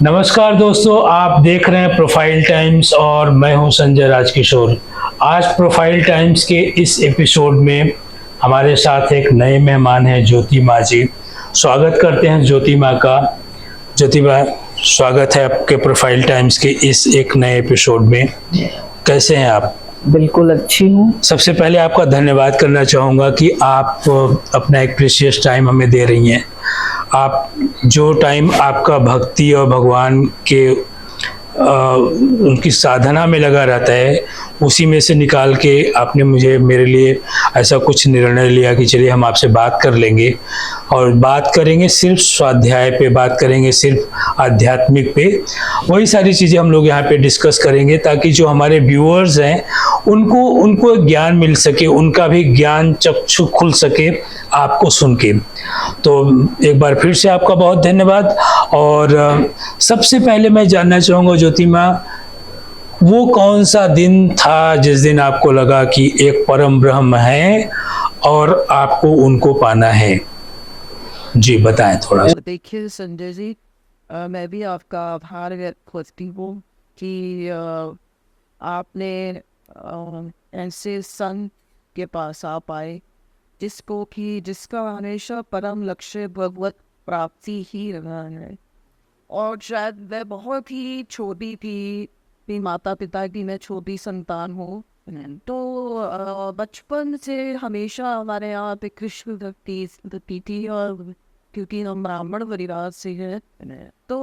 नमस्कार दोस्तों, आप देख रहे हैं प्रोफाइल टाइम्स और मैं हूं संजय राजकिशोर। आज प्रोफाइल टाइम्स के इस एपिसोड में हमारे साथ एक नए मेहमान हैं ज्योति माँ जी। स्वागत करते हैं ज्योति माँ का। ज्योति माँ, स्वागत है आपके प्रोफाइल टाइम्स के इस एक नए एपिसोड में। कैसे हैं आप? बिल्कुल अच्छी हूँ। सबसे पहले आपका धन्यवाद करना चाहूँगा कि आप अपना एक प्रीशियस टाइम हमें दे रही हैं। आप जो टाइम आपका भक्ति और भगवान के उनकी साधना में लगा रहता है, उसी में से निकाल के आपने मेरे लिए ऐसा कुछ निर्णय लिया कि चलिए हम आपसे बात कर लेंगे और बात करेंगे सिर्फ स्वाध्याय पे, बात करेंगे सिर्फ आध्यात्मिक पे। वही सारी चीज़ें हम लोग यहाँ पे डिस्कस करेंगे ताकि जो हमारे व्यूअर्स हैं उनको ज्ञान मिल सके, उनका भी ज्ञान चक्षु खुल सके आपको सुन के। तो एक बार फिर से आपका बहुत धन्यवाद। और सबसे पहले मैं जानना चाहूँगा ज्योति माँ, वो कौन सा दिन था जिस दिन आपको लगा कि एक परम ब्रह्म है और आपको उनको पाना है? जी बताएं थोड़ा सा। देखिए संजय जी, मैं भी आपका आभार व्यक्त करती हूँ कि आपने ऐसे संत के पास आप आए जिसका हमेशा परम लक्ष्य भगवत प्राप्ति ही रहा है। और शायद वह बहुत ही छोटी थी, मेरे माता पिता की मैं छोटी संतान हूँ, तो बचपन से हमेशा हमारे यहाँ पे कृष्ण भक्ति होती थी। और क्योंकि हम ब्राह्मण परिवार से हैं तो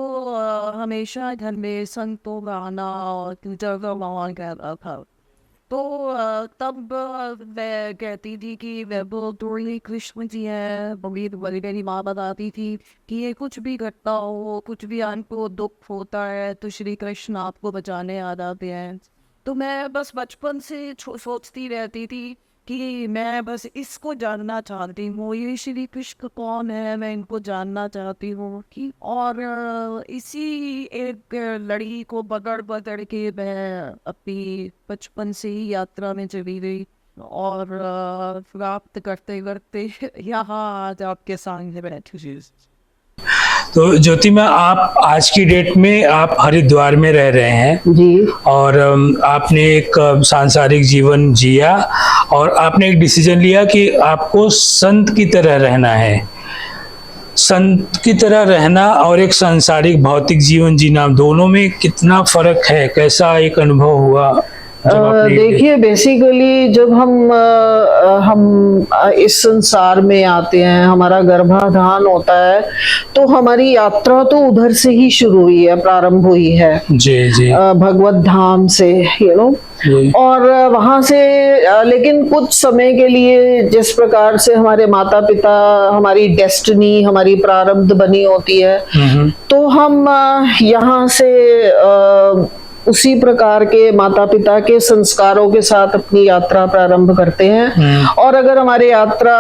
हमेशा घर में संतों का आना और पूजा का माहौल रहता था। तो तब मैं कहती थी कि वह बोली कृष्ण जी हैं। मेरी माँ बताती थी कि ये कुछ भी घटना हो, कुछ भी आपको दुख होता है तो श्री कृष्ण आपको बचाने आ जाते हैं। तो मैं बस बचपन से सोचती रहती थी कि मैं बस इसको जानना चाहती हूँ, ये श्री कृष्ण कौन है, मैं इनको जानना चाहती हूँ। कि और इसी एक लड़ी को पकड़ के मैं अपनी बचपन से ही यात्रा में चली गई और प्राप्त करते करते यहाँ आज आपके सामने बैठी। तो ज्योति माँ, आप आज की डेट में आप हरिद्वार में रह रहे हैं जी। और आपने एक सांसारिक जीवन जिया और आपने एक डिसीजन लिया कि आपको संत की तरह रहना है। संत की तरह रहना और एक सांसारिक भौतिक जीवन जीना, दोनों में कितना फर्क है? कैसा एक अनुभव हुआ? देखिए बेसिकली जब हम इस संसार में आते हैं, हमारा गर्भाधान होता है, तो हमारी यात्रा तो उधर से ही शुरू हुई है, प्रारंभ हुई है जी जी भगवत धाम से, और वहां से लेकिन कुछ समय के लिए जिस प्रकार से हमारे माता पिता, हमारी डेस्टिनी, हमारी प्रारब्ध बनी होती है, तो हम यहाँ से उसी प्रकार के माता पिता के संस्कारों के साथ अपनी यात्रा प्रारंभ करते हैं। और अगर हमारे यात्रा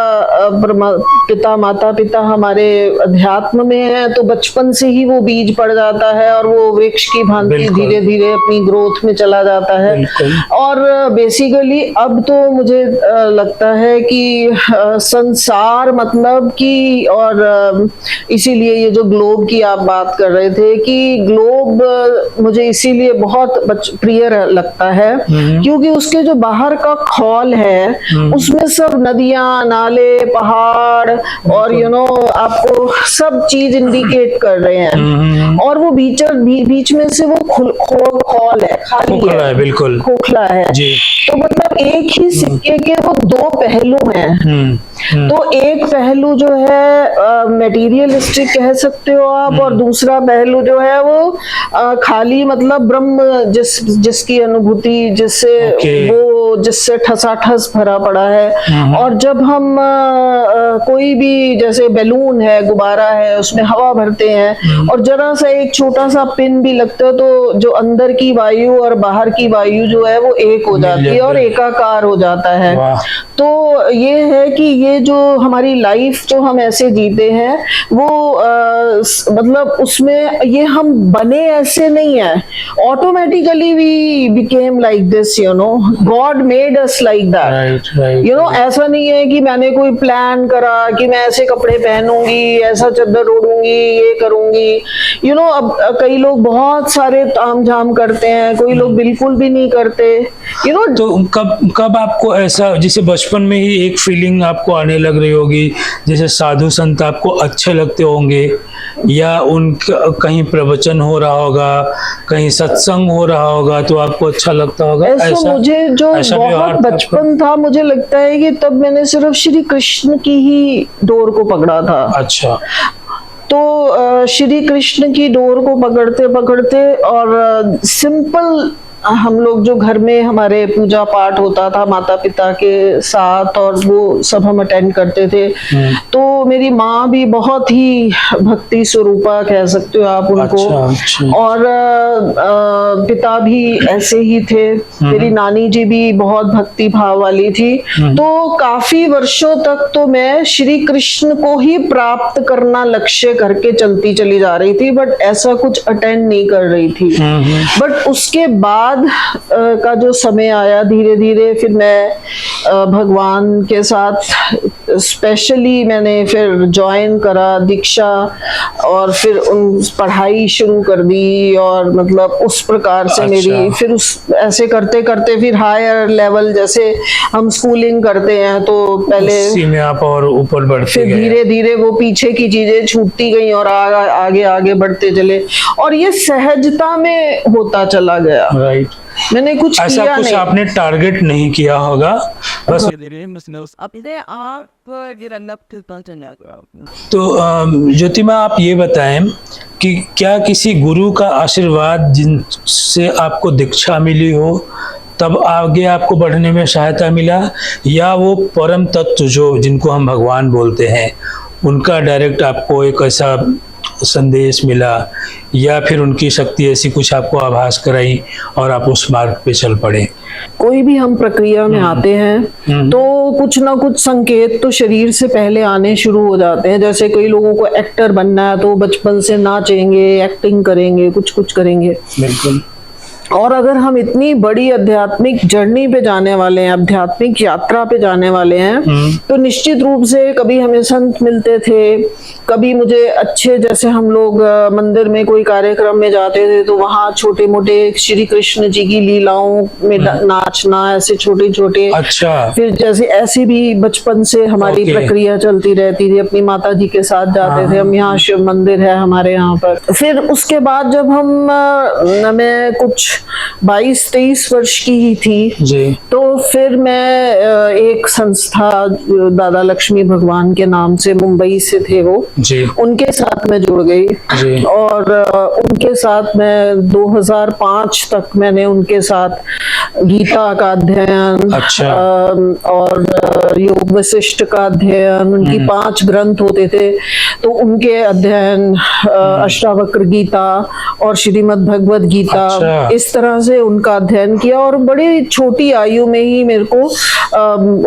माता पिता हमारे अध्यात्म में है तो बचपन से ही वो बीज पड़ जाता है और वो वृक्ष की भांति धीरे धीरे अपनी ग्रोथ में चला जाता है। और बेसिकली अब तो मुझे लगता है कि संसार मतलब कि, और इसीलिए ये जो ग्लोब की आप बात कर रहे थे कि ग्लोब मुझे इसीलिए बहुत प्रिय लगता है क्योंकि उसके जो बाहर का खोल है उसमें सब नदियां, नाले, पहाड़ और आपको सब चीज इंडिकेट कर रहे हैं। और वो बीच में से वो खोल है, खाली है, बिल्कुल खोखला है जी। तो मतलब एक ही सिक्के के वो दो पहलू हैं। तो एक पहलू जो है मटेरियलिस्टिक कह सकते हो आप, और दूसरा पहलू जो है वो खाली मतलब ब्रह्म जिसकी अनुभूति, जिससे ठसाठस भरा पड़ा है। और जब हम कोई भी जैसे बैलून है, गुब्बारा है, उसमें हवा भरते हैं और जरा सा एक छोटा सा पिन भी लगता है तो जो अंदर की वायु और बाहर की वायु जो है वो एक हो जाती है और एकाकार हो जाता है। तो ये है कि ये जो हमारी लाइफ जो हम ऐसे जीते हैं वो मतलब उसमें ये हम बने ऐसे नहीं है, automatically we became like this, you know, God made us like that, right right. You know. ऐसा नहीं है कि मैंने कोई प्लान करा कि मैं ऐसे कपड़े पहनूंगी, ऐसा चादर ओढ़ूंगी, ये करूंगी, यू नो। अब कई लोग बहुत सारे तामझाम करते हैं, कोई लोग बिल्कुल भी नहीं करते, यू नो। तो कब आपको ऐसा, जैसे बचपन में ही एक फीलिंग आपको आने लग रही होगी, जैसे साधु संत आपको अच्छे लगते होंगे, या उनका कहीं प्रवचन हो रहा होगा, कहीं सत्संग हो रहा होगा तो आपको अच्छा लगता होगा? ऐसा मुझे जो ऐसा बहुत व्यवहार था बचपन था, मुझे लगता है कि तब मैंने सिर्फ श्री कृष्ण की ही डोर को पकड़ा था। अच्छा। तो श्री कृष्ण की डोर को पकड़ते पकड़ते और सिंपल हम लोग जो घर में हमारे पूजा पाठ होता था माता पिता के साथ, और वो सब हम अटेंड करते थे। तो मेरी माँ भी बहुत ही भक्ति स्वरूपा कह सकते हो आप उनको। अच्छा। और पिता भी ऐसे ही थे। मेरी नानी जी भी बहुत भक्ति भाव वाली थी। तो काफी वर्षों तक तो मैं श्री कृष्ण को ही प्राप्त करना लक्ष्य करके चलती चली जा रही थी, बट ऐसा कुछ अटेंड नहीं कर रही थी। बट उसके बाद का जो समय आया, धीरे धीरे फिर मैं भगवान के साथ स्पेशली मैंने फिर ज्वाइन करा दीक्षा, और फिर उन पढ़ाई शुरू कर दी, और मतलब उस प्रकार से मेरी फिर उस ऐसे करते करते फिर हायर लेवल, जैसे हम स्कूलिंग करते हैं तो पहले उसी में आप और ऊपर बढ़ते फिर गए। धीरे धीरे वो पीछे की चीजें छूटती गई और आगे आगे बढ़ते चले, और ये सहजता में होता चला गया। राइट। मैंने कुछ ऐसा किया कुछ नहीं। आपने टारगेट नहीं किया होगा, बस। तो ज्योतिमा, आप ये बताएं कि क्या किसी गुरु का आशीर्वाद जिनसे आपको दीक्षा मिली हो तब आगे आपको बढ़ने में सहायता मिला, या वो परम तत्व जो जिनको हम भगवान बोलते हैं उनका डायरेक्ट आपको एक ऐसा संदेश मिला, या फिर उनकी शक्ति ऐसी कुछ आपको आभास कराई और आप उस मार्ग पे चल पड़े? कोई भी हम प्रक्रिया में आते हैं तो कुछ ना कुछ संकेत तो शरीर से पहले आने शुरू हो जाते हैं। जैसे कई लोगों को एक्टर बनना है तो बचपन से नाचेंगे, एक्टिंग करेंगे, कुछ कुछ करेंगे। बिल्कुल। और अगर हम इतनी बड़ी आध्यात्मिक जर्नी पे जाने वाले हैं, आध्यात्मिक यात्रा पे जाने वाले हैं, तो निश्चित रूप से कभी हमें संत मिलते थे, कभी मुझे अच्छे, जैसे हम लोग मंदिर में कोई कार्यक्रम में जाते थे तो वहाँ छोटे मोटे श्री कृष्ण जी की लीलाओं में नाचना, ऐसे छोटे छोटे। अच्छा। फिर जैसे ऐसी भी बचपन से हमारी प्रक्रिया चलती रहती थी। अपनी माता जी के साथ जाते थे हम, यहाँ शिव मंदिर है हमारे यहाँ पर। फिर उसके बाद जब मैं कुछ 22-23 वर्ष की ही थी जी, तो फिर मैं एक संस्था दादा लक्ष्मी भगवान के नाम से, मुंबई से थे वो जी, उनके साथ मैं जुड़ गई जी। और उनके साथ मैं 2005 तक मैंने उनके साथ गीता का अध्ययन, अच्छा। और योग वशिष्ठ का अध्ययन, उनकी 5 ग्रंथ होते थे तो उनके अध्ययन, अष्टावक्र गीता और श्रीमद् भगवद गीता, अच्छा। इस तरह से उनका अध्ययन किया। और बड़ी छोटी आयु में ही मेरे को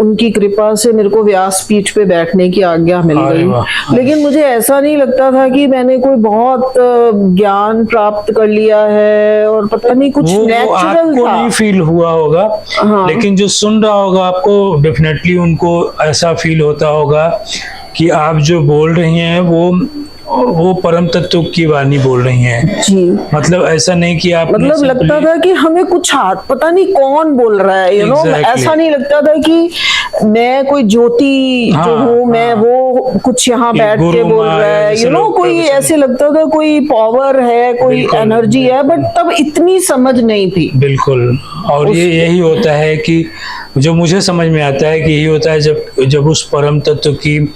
उनकी कृपा से मेरे को व्यासपीठ पे बैठने की आज्ञा मिल गई। लेकिन मुझे ऐसा नहीं लगता था कि मैंने कोई बहुत ज्ञान प्राप्त कर लिया है, और पता नहीं कुछ नेचुरल आपको था। नहीं फील हुआ होगा, लेकिन जो सुन रहा होगा आपको डेफिनेटली उनको ऐसा फील होता होगा कि आप जो बोल रही हैं वो परम तत्व की वाणी बोल रही हैं। जी, मतलब ऐसा नहीं कि आप मतलब लगता था कि हमें कुछ हाथ, पता नहीं कौन बोल रहा है, यू नो। ऐसा नहीं लगता था कि मैं कोई ज्योति जो हूँ, मैं वो कुछ यहाँ बैठ के बोल रहा है, यू नो। कोई ऐसे लगता था कोई पावर है, कोई एनर्जी है, बट तब इतनी समझ नहीं थी। बिल्कुल। और ये यही होता है कि जो मुझे समझ में आता है कि यही होता है जब उस परम तत्व की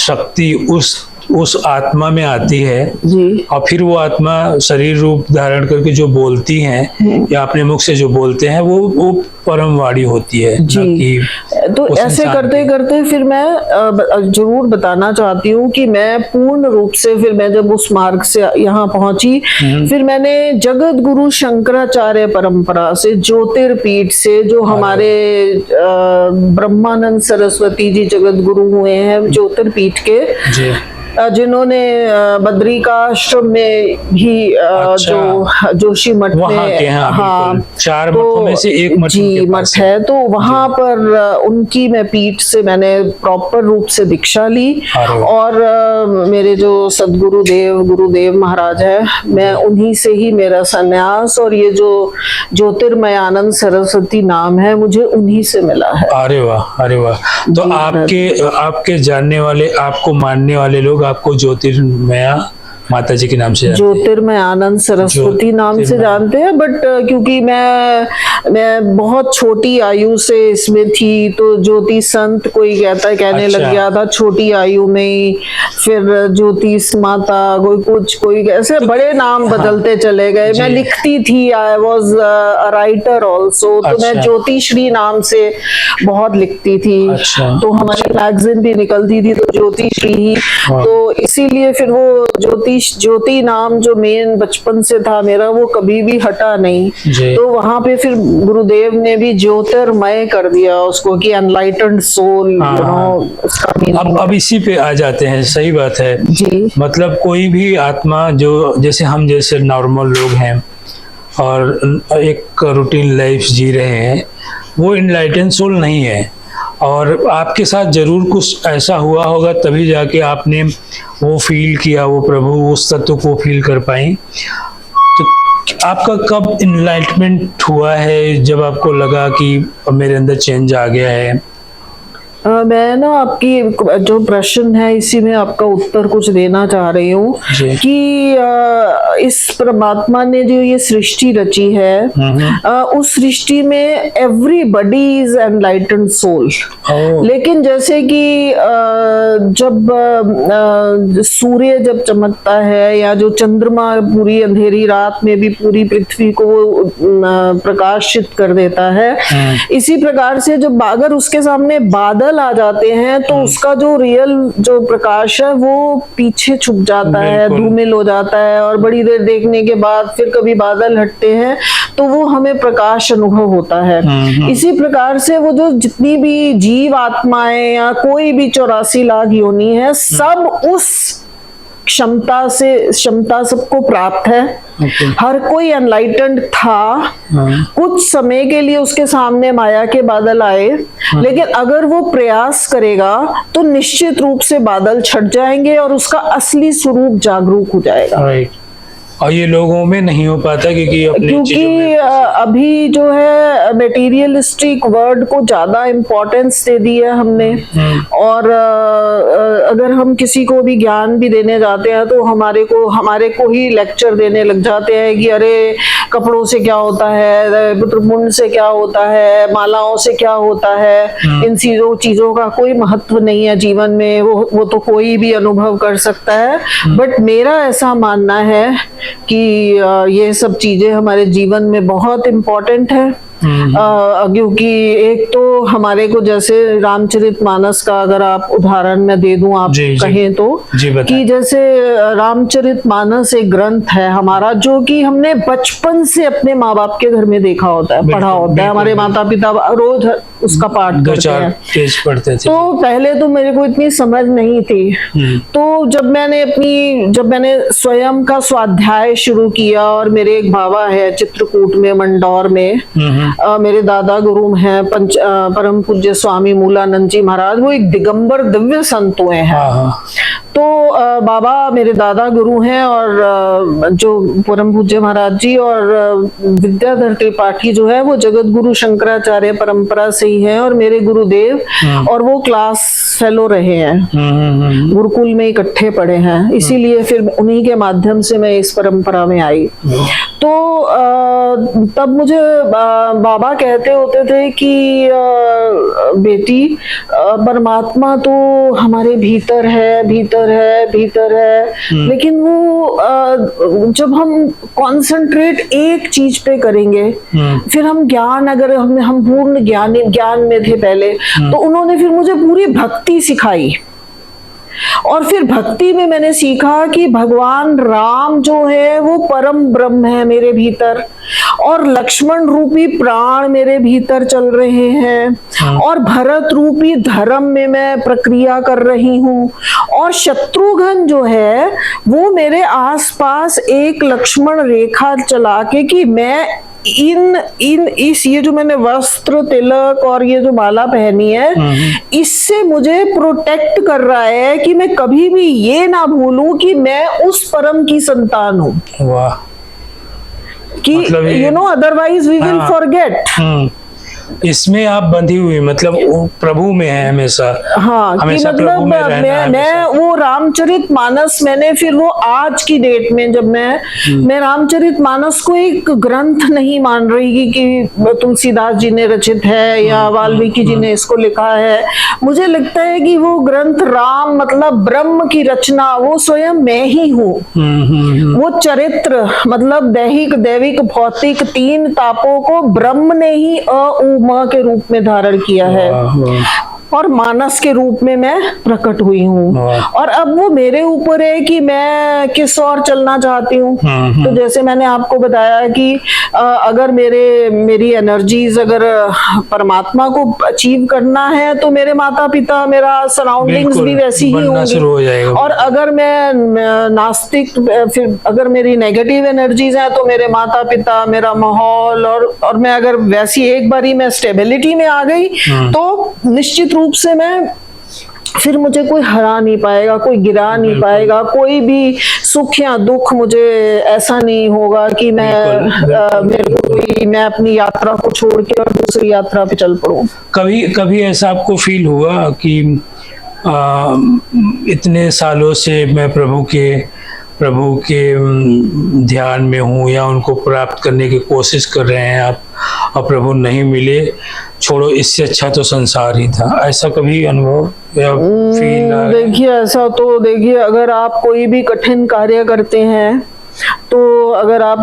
शक्ति उस उस आत्मा में आती है जी और फिर वो आत्मा शरीर रूप धारण करके जो बोलती हैं या अपने मुख से जो बोलते हैं वो परम वाणी होती है, जी। ना कि तो उस ऐसे इंसान करते की। करते फिर मैं जरूर बताना चाहती हूँ कि मैं पूर्ण रूप से फिर मैं जब उस मार्ग से यहाँ पहुंची, फिर मैंने जगत गुरु शंकराचार्य परंपरा से, ज्योतिर्पीठ से, जो हमारे ब्रह्मानंद सरस्वती जी जगत गुरु हुए हैं ज्योतिर्पीठ के, जी जिन्होंने बद्री का आश्रम में भी अच्छा। जो जोशी मठ वहाँ में, के, हाँ, बिल्कुल। 4 मठों में से एक मठ जी उनके मठ पास है, तो वहाँ पर उनकी मैं पीठ से मैंने प्रॉपर रूप से दीक्षा ली। अरे वाह। और मेरे जो सदगुरु देव गुरुदेव महाराज है, मैं उन्हीं से ही मेरा संन्यास और ये जो ज्योतिर्मय आनंद सरस्वती नाम है मुझे उन्हीं से मिला है। अरे वाह, अरे वाह। तो जी, आपके जानने वाले, आपको मानने वाले लोग आपको ज्योतिर्मया माता जी के नाम से जानते हैं? ज्योतिर्मय आनंद सरस्वती नाम से ज्योतिर्मय। जानते हैं, बट क्योंकि मैं बहुत छोटी आयु से इसमें थी, तो ज्योति संत कोई कहने अच्छा। लग गया था छोटी आयु में ही। फिर ज्योतिष माता, कोई ऐसे बड़े नाम बदलते चले गए। मैं लिखती थी, आई वॉज राइटर ऑल्सो, तो मैं अच्छा। ज्योतिश्री नाम से बहुत लिखती थी। अच्छा। तो हमारी मैगजीन भी निकलती थी तो ज्योतिश्री ही, हाँ। तो इसीलिए फिर वो ज्योति नाम जो मेन बचपन से था मेरा, वो कभी भी हटा नहीं। जी। तो वहां पे फिर गुरुदेव ने भी ज्योतिर्मय कर दिया उसको कि अनलाइटेंड सोल, उसका मीनिंग। अब इसी पे आ जाते हैं, सही बात है जी मतलब कोई भी आत्मा जो, जैसे हम जैसे नॉर्मल लोग हैं और एक रूटीन लाइफ जी रहे हैं, वो इनलाइटेंड सोल नहीं है। और आपके साथ जरूर कुछ ऐसा हुआ होगा तभी जाके आपने वो फील किया, वो प्रभु उस तत्व को फील कर पाई। तो आपका कब इनलाइटमेंट हुआ है, जब आपको लगा कि अब मेरे अंदर चेंज आ गया है? मैं ना आपकी जो प्रश्न है इसी में आपका उत्तर कुछ देना चाह रही हूँ जी। कि इस परमात्मा ने जो ये सृष्टि रची है, उस सृष्टि में एवरीबडी इज एनलाइटेंड सोल। लेकिन जैसे कि जब सूर्य जब चमकता है या जो चंद्रमा पूरी अंधेरी रात में भी पूरी पृथ्वी को प्रकाशित कर देता है, इसी प्रकार से जब अगर उसके सामने बादल आ जाते हैं तो उसका जो रियल जो प्रकाश है वो पीछे छुप जाता है, धूमिल हो जाता है, और बड़ी देर देखने के बाद फिर कभी बादल हटते हैं तो वो हमें प्रकाश अनुभव होता है। इसी प्रकार से वो जो जितनी भी जीव आत्माएं या कोई भी 84 लाख योनि है, सब उस क्षमता सबको प्राप्त है। हर कोई एनलाइटेंड था। कुछ समय के लिए उसके सामने माया के बादल आए, लेकिन अगर वो प्रयास करेगा तो निश्चित रूप से बादल छट जाएंगे और उसका असली स्वरूप जागरूक हो जाएगा। राइट। और ये लोगों में नहीं हो पाता क्योंकि अभी जो है मटेरियलिस्टिक वर्ड को ज्यादा इम्पोर्टेंस दे दी है हमने। और अगर हम किसी को भी ज्ञान भी देने जाते हैं तो हमारे को ही लेक्चर देने लग जाते हैं कि अरे कपड़ों से क्या होता है, पुत्रपुण्य से क्या होता है, मालाओं से क्या होता है, इन चीजों का कोई महत्व नहीं है जीवन में, वो तो कोई भी अनुभव कर सकता है। बट मेरा ऐसा मानना है कि ये सब चीजें हमारे जीवन में बहुत इम्पोर्टेंट है। क्योंकि एक तो हमारे को जैसे रामचरितमानस का अगर आप उदाहरण मैं दे दूं, आप कहें तो, कि जैसे रामचरितमानस एक ग्रंथ है हमारा जो कि हमने बचपन से अपने माँ बाप के घर में देखा होता है, पढ़ा होता है। हमारे माता पिता रोज उसका पाठ करते हैं। पढ़ते थे। तो पहले तो मेरे को इतनी समझ नहीं थी। तो जब मैंने स्वयं का स्वाध्याय शुरू किया, और मेरे एक बाबा है चित्रकूट में मंडौर में, मेरे दादा गुरु हैं परम पूज्य स्वामी मूलानंद जी महाराज, वो एक दिगंबर दिव्य संत हुए हैं। तो बाबा मेरे दादा गुरु हैं, और जो परम पूज्य महाराज जी और विद्याधर त्रिपाठी जो है वो जगत गुरु शंकराचार्य परंपरा से ही है, और मेरे गुरुदेव, और वो क्लास फेलो रहे हैं, गुरुकुल में इकट्ठे पढ़े हैं, इसीलिए फिर उन्हीं के माध्यम से मैं इस परंपरा में आई। तो तब मुझे बाबा कहते होते थे कि बेटी परमात्मा तो हमारे भीतर है, भीतर है, भीतर है, लेकिन वो जब हम कंसंट्रेट एक चीज पे करेंगे, फिर हम ज्ञान, अगर हम पूर्ण ज्ञान में थे पहले, तो उन्होंने फिर मुझे पूरी भक्ति सिखाई। और फिर भक्ति में मैंने सीखा कि भगवान राम जो है वो परम ब्रह्म है मेरे भीतर, और लक्ष्मण रूपी प्राण मेरे भीतर चल रहे हैं, और भरत रूपी धर्म में मैं प्रक्रिया कर रही हूँ, और शत्रुघ्न जो है वो मेरे आसपास एक लक्ष्मण रेखा चला के कि मैं इस ये जो मैंने वस्त्र, तिलक और ये जो माला पहनी है, इससे मुझे प्रोटेक्ट कर रहा है कि मैं कभी भी ये ना भूलूं कि मैं उस परम की संतान हूँ। वाह। कि you know otherwise we will forget. इसमें आप बंधी हुई, मतलब वो प्रभु में है हमेशा। हाँ, हमेशा कि मतलब मैं वो रामचरित मानस, मैंने फिर वो आज की डेट में जब मैं रामचरित मानस को एक ग्रंथ नहीं मान रही कि तुलसीदास जी ने रचित है या वाल्मीकि जी ने इसको लिखा है। मुझे लगता है कि वो ग्रंथ राम मतलब ब्रह्म की रचना, वो स्वयं मैं ही हूँ। वो चरित्र मतलब दैहिक, दैविक, भौतिक तीन तापों को ब्रह्म ने ही माँ के रूप में धारण किया है, और मानस के रूप में मैं प्रकट हुई हूँ। और अब वो मेरे ऊपर है कि मैं किस ओर चलना चाहती हूँ। तो जैसे मैंने आपको बताया कि अगर मेरी एनर्जीज अगर परमात्मा को अचीव करना है, तो मेरे माता पिता, मेरा सराउंडिंग्स भी वैसी ही होंगी। और अगर मैं नास्तिक, फिर अगर मेरी नेगेटिव एनर्जीज हैं, तो मेरे माता पिता, मेरा माहौल, और मैं अगर वैसी एक बारी मैं स्टेबिलिटी में आ गई, तो निश्चित रूप से मैं फिर मुझे कोई हरा नहीं पाएगा, कोई गिरा नहीं पाएगा, कोई भी सुख या दुख मुझे ऐसा नहीं होगा कि मैं अपनी यात्रा को छोड़ के और दूसरी यात्रा पे चल पड़ूं। कभी ऐसा आपको फील हुआ कि इतने सालों से मैं प्रभु के ध्यान में हूँ या उनको प्राप्त करने की कोशिश कर रहे हैं आप, और प्रभु नहीं मिले, छोड़ो इससे अच्छा तो संसार ही था, ऐसा कभी अनुभव या फील? देखिए ऐसा तो देखिए, अगर आप कोई भी कठिन कार्य करते हैं तो अगर आप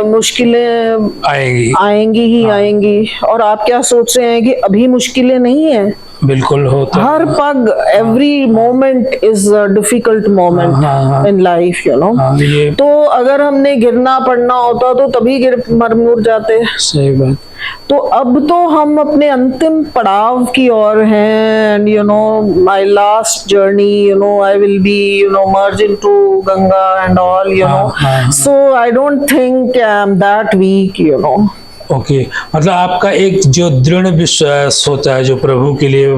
मुश्किलें आएंगी ही आएंगी, और आप क्या सोच रहे हैं कि अभी मुश्किलें नहीं है? बिल्कुल होता है। हर पग, every moment is a difficult moment in life, you know. तो अगर हमने गिरना पड़ना होता तो तभी मर जाते। सही बात। तो अब तो हम अपने अंतिम पड़ाव की ओर हैं, and you know my last journey, you know I will be, you know merge into Ganga and all, you know. So I don't think I am that weak, you know. Okay, मतलब आपका एक जो दृढ़ विश्वास होता है, जो प्रभु के लिए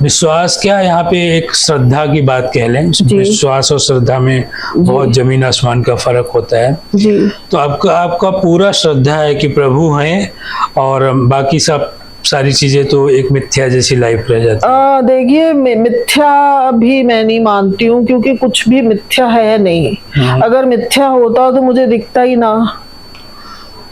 विश्वास, क्या यहाँ पे एक श्रद्धा की बात कह लें, विश्वास और श्रद्धा में बहुत जमीन आसमान का फर्क होता है जी। तो आपका पूरा श्रद्धा है कि प्रभु हैं, और बाकी सब सारी चीजें तो एक मिथ्या जैसी लाइफ रह जाती है। देखिए मिथ्या भी मैं नहीं मानती हूँ, क्योंकि कुछ भी मिथ्या है नहीं। अगर मिथ्या होता तो मुझे दिखता ही ना।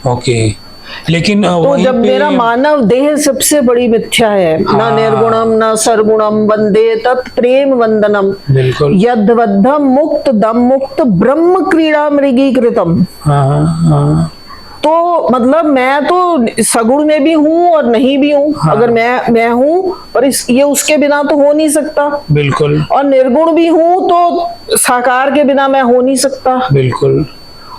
ओके, लेकिन तो जब मेरा मानव देह सबसे बड़ी मिथ्या है, न निर्गुणम न सरगुणम वंदे तत् प्रेम वंदनम, बिल्कुल, यद्वद्धम मुक्त दम मुक्त ब्रह्म क्रीड़ा मृगीकृतम। तो मतलब मैं तो सगुण में भी हूँ और नहीं भी हूँ। अगर मैं हूँ और ये उसके बिना तो हो नहीं सकता, बिल्कुल। और निर्गुण भी हूँ तो साकार के बिना मैं हो नहीं सकता, बिल्कुल।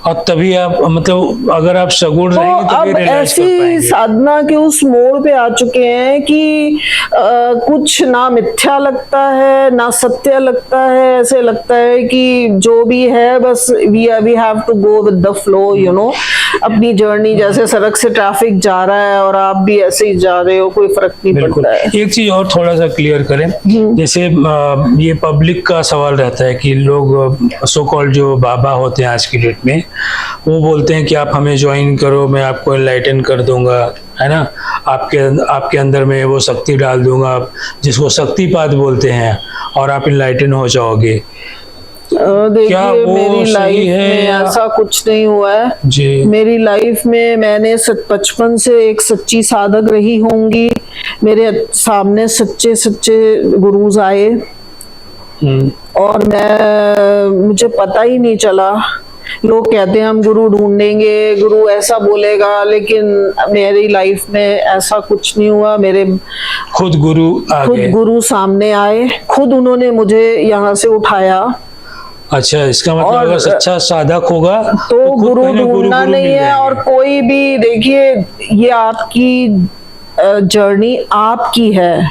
और तभी आप मतलब अगर आप सगुण तो अब ऐसी साधना के उस मोड़ पे आ चुके हैं कि कुछ ना मिथ्या लगता है ना सत्य लगता है। ऐसे लगता है कि जो भी है बस we have to go with the flow, you know. अपनी जर्नी, जैसे सड़क से ट्रैफिक जा रहा है और आप भी ऐसे ही जा रहे हो, कोई फर्क नहीं पड़ता है। एक चीज और थोड़ा सा क्लियर करें, जैसे ये पब्लिक का सवाल रहता है कि लोग सो कॉल्ड जो बाबा होते हैं आज की डेट में, वो बोलते हैं कि आप हमें ज्वाइन करो, मैं आपको एनलाइटन कर दूंगा, है ना, आपके अंदर में वो शक्ति डाल दूंगा जिसको शक्तिपात बोलते हैं, और आप एनलाइटन हो जाओगे। क्या देखिए वो मेरी सही लाइफ है में या- ऐसा कुछ नहीं हुआ है। जी। मेरी लाइफ में मैंने बचपन से एक सच्ची साधक रही होंगी। मेरे सामने सच्चे सच्चे गुरुज आए और मुझे पता ही नहीं चला। लोग कहते हैं हम गुरु ढूंढेंगे, गुरु ऐसा बोलेगा, लेकिन मेरी लाइफ में ऐसा कुछ नहीं हुआ। मेरे खुद गुरु आ खुद गए। गुरु सामने आए, खुद उन्होंने मुझे यहाँ से उठाया। अच्छा, इसका मतलब और- अगर सच्चा साधक होगा तो खुद गुरु कहीं ना ढूंढना गुरु नहीं मिल है। जाएंगे। और कोई भी देखिए, ये आपकी जर्नी आपकी है।